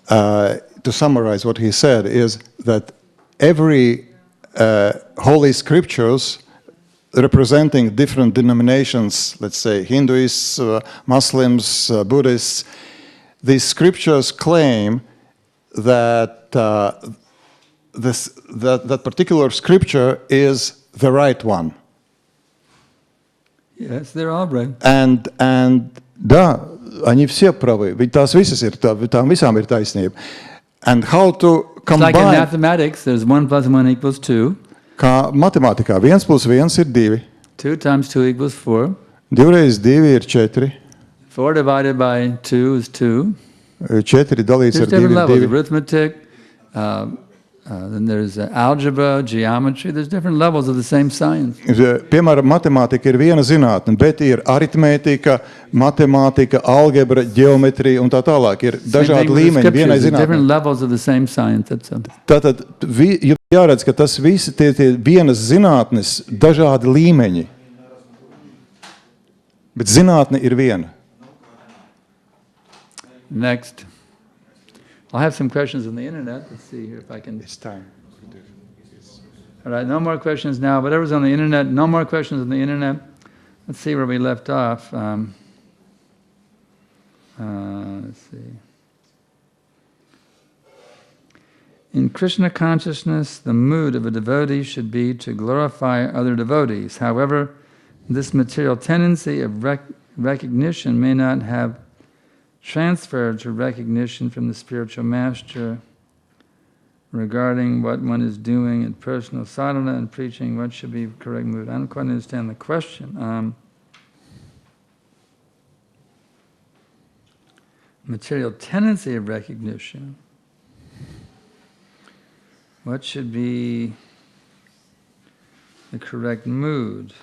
to summarize what he said, is that every holy scriptures representing different denominations, let's say Hindus, Muslims, Buddhists, these scriptures claim that that particular scripture is the right one. Yes, they're all right. And да, они все правы. Ведь tās visas ir, tām visām ir taisnība. And how to combine... It's like in mathematics, there's 1 + 1 = 2. Kā matemātikā 1 + 1 ir 2. 2 × 2 = 4. 2 reiz 2 ir 4. 4 divided by 2 is 2. 4 dalīts There's ar 2 different ir levels, 2. arithmetic, then there's algebra, geometry, there's different levels of the same science. Piemēram, matemātika ir viena zinātne, bet ir aritmētika, matemātika, algebra, ģeometrija un tā tālāk. Ir dažādi līmeņi vienai Different zinātnē. levels of the same science. Tātad jāredz, ka tas visi tie vienas zinātnes dažādi līmeņi. Bet zinātne ir viena. Next. I'll have some questions on the internet. Let's see here if I can... It's time. All right, no more questions now. Whatever's on the internet, no more questions on the internet. Let's see where we left off. let's see. In Krishna consciousness, the mood of a devotee should be to glorify other devotees. However, this material tendency of recognition may not have transferred to recognition from the spiritual master regarding what one is doing in personal sadhana and preaching what should be correct mood. I don't quite understand the question. Material tendency of recognition. What should be the correct mood?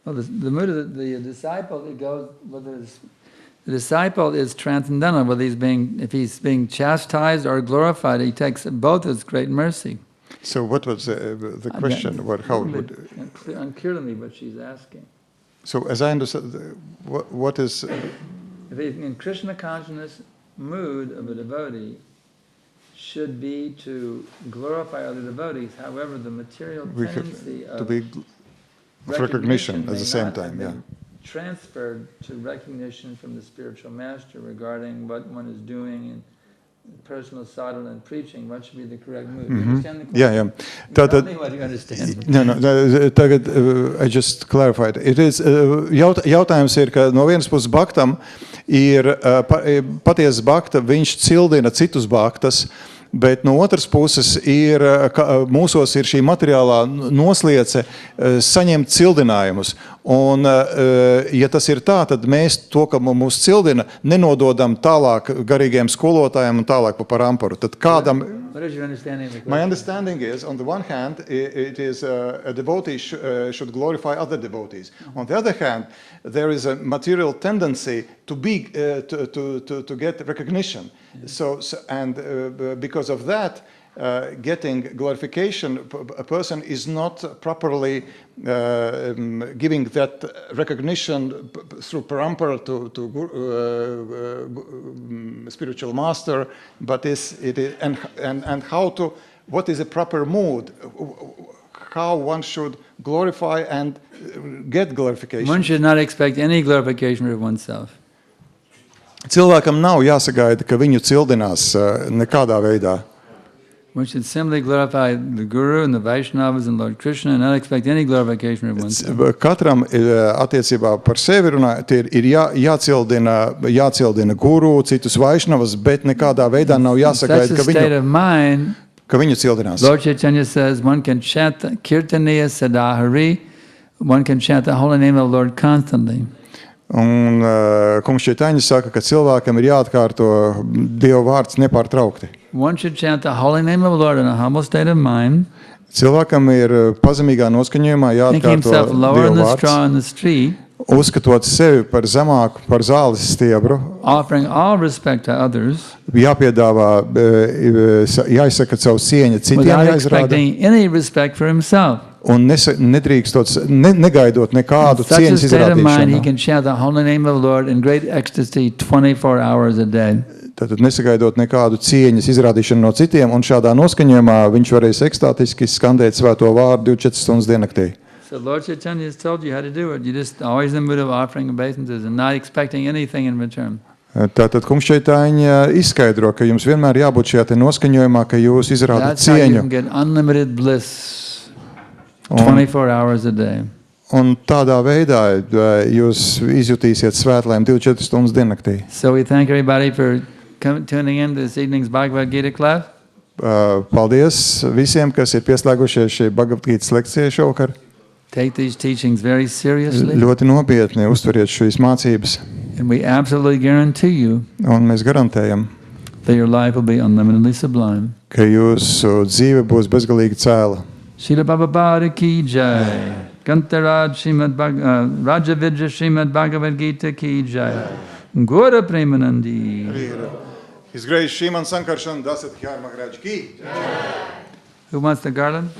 Well, the mood of the disciple, it goes whether the disciple is transcendental, whether if he's being chastised or glorified, he takes both as great mercy. So what was the question? How would unclear to me what she's asking. So as I understand, what is if in Krishna consciousness mood of a devotee should be to glorify other devotees. However, the material tendency of recognition at the same time, yeah. Transferred to recognition from the spiritual master regarding what one is doing in personal sadhana and preaching, what should be the correct mood. You understand the question? Tell me what you understand. No, tagad I just clarified. It is, jautājums ir, ka no vienas puses bhaktam ir patiesa bhakta, viņš cildina citus bhaktas, bet no otras puses ir, mūsos ir šī materiālā nosliece saņemt cildinājumus. Un, ja tas ir tā, tad mēs to, ka mūs cildina, nenododam tālāk garīgiem skolotājiem un tālāk pa paramparu. Tad kādam... What is your understanding of the question? My understanding is, on the one hand, it is a devotee should glorify other devotees. On the other hand, there is a material tendency to be to get recognition. So and because of that, getting glorification, a person is not properly giving that recognition through parampara to spiritual master, but and how to, what is a proper mood, how one should glorify and get glorification. One should not expect any glorification of oneself. Cilvēkam nav jāsagaida, ka viņu cildinās nekādā veidā. One should simply glorify the Guru and the Vaishnavas and Lord Krishna and not expect any glorification of oneself. Katram attiecībā par sevi runājot, ir jācildina Guru, citus Vaishnavas, bet nekādā veidā nav jāsagaida, ka viņu cildinās. Lord Chaitanya says one can chant Kirtaniya Sadahari, one can chant the holy name of the Lord constantly. Un kungs Chaitanya saka, ka cilvēkam ir jāatkārto Dieva vārds nepārtraukti. One should chant the holy name of the Lord in a humble state of mind. Cilvēkam ir pazemīgā noskaņojumā jāatkārto Dieva vārds, uzskatot sevi par zemāku, par zāles stiebru, offering all respect to others, jāpiedāvā, jāizsaka savu cieņu citiem, without expecting any respect for himself. Un nedrīkstot, negaidot nekādu cieņas izrādīšanu. He can chant the holy name of the Lord in great ecstasy 24 hours a day. Tātad nesagaidot nekādu cieņas izrādīšanu no citiem, un šādā noskaņojumā viņš varēs ekstātiski skandēt svēto vārdu 24 stundas diennaktī. So Lord Chaitanya has told you how to do it. You just always in the mood of offering obeisances and not expecting anything in return. Tātad kungs Chaitanya izskaidro, ka jums vienmēr jābūt šajā te noskaņojumā, ka jūs izrādat cieņu. That's how you can get unlimited bliss 24 hours a day. Un tādā veidā jūs izjutīsiet svētlēm 24 stundas diennaktī. So we thank everybody for tuning in to this evening's Bhagavad Gita class. Paldies visiem, kas ir pieslēgušies šai Bhagavad Gītas lekcijai šovakar. Take these teachings very seriously. Ļoti nopietni uztveriet šīs mācības. And we absolutely guarantee you un mēs garantējam, that your life will be unlimitedly sublime. Ka jūsu dzīve būs bezgalīgi cēla. Srila Prabhupada ki jai. Kantaraj Raja Vidya Srimad Bhagavad Gita ki jai. Gora Premanandi. His Grace Sriman Sankarshan Das Adhikari Maharaj ki. Who wants the garland?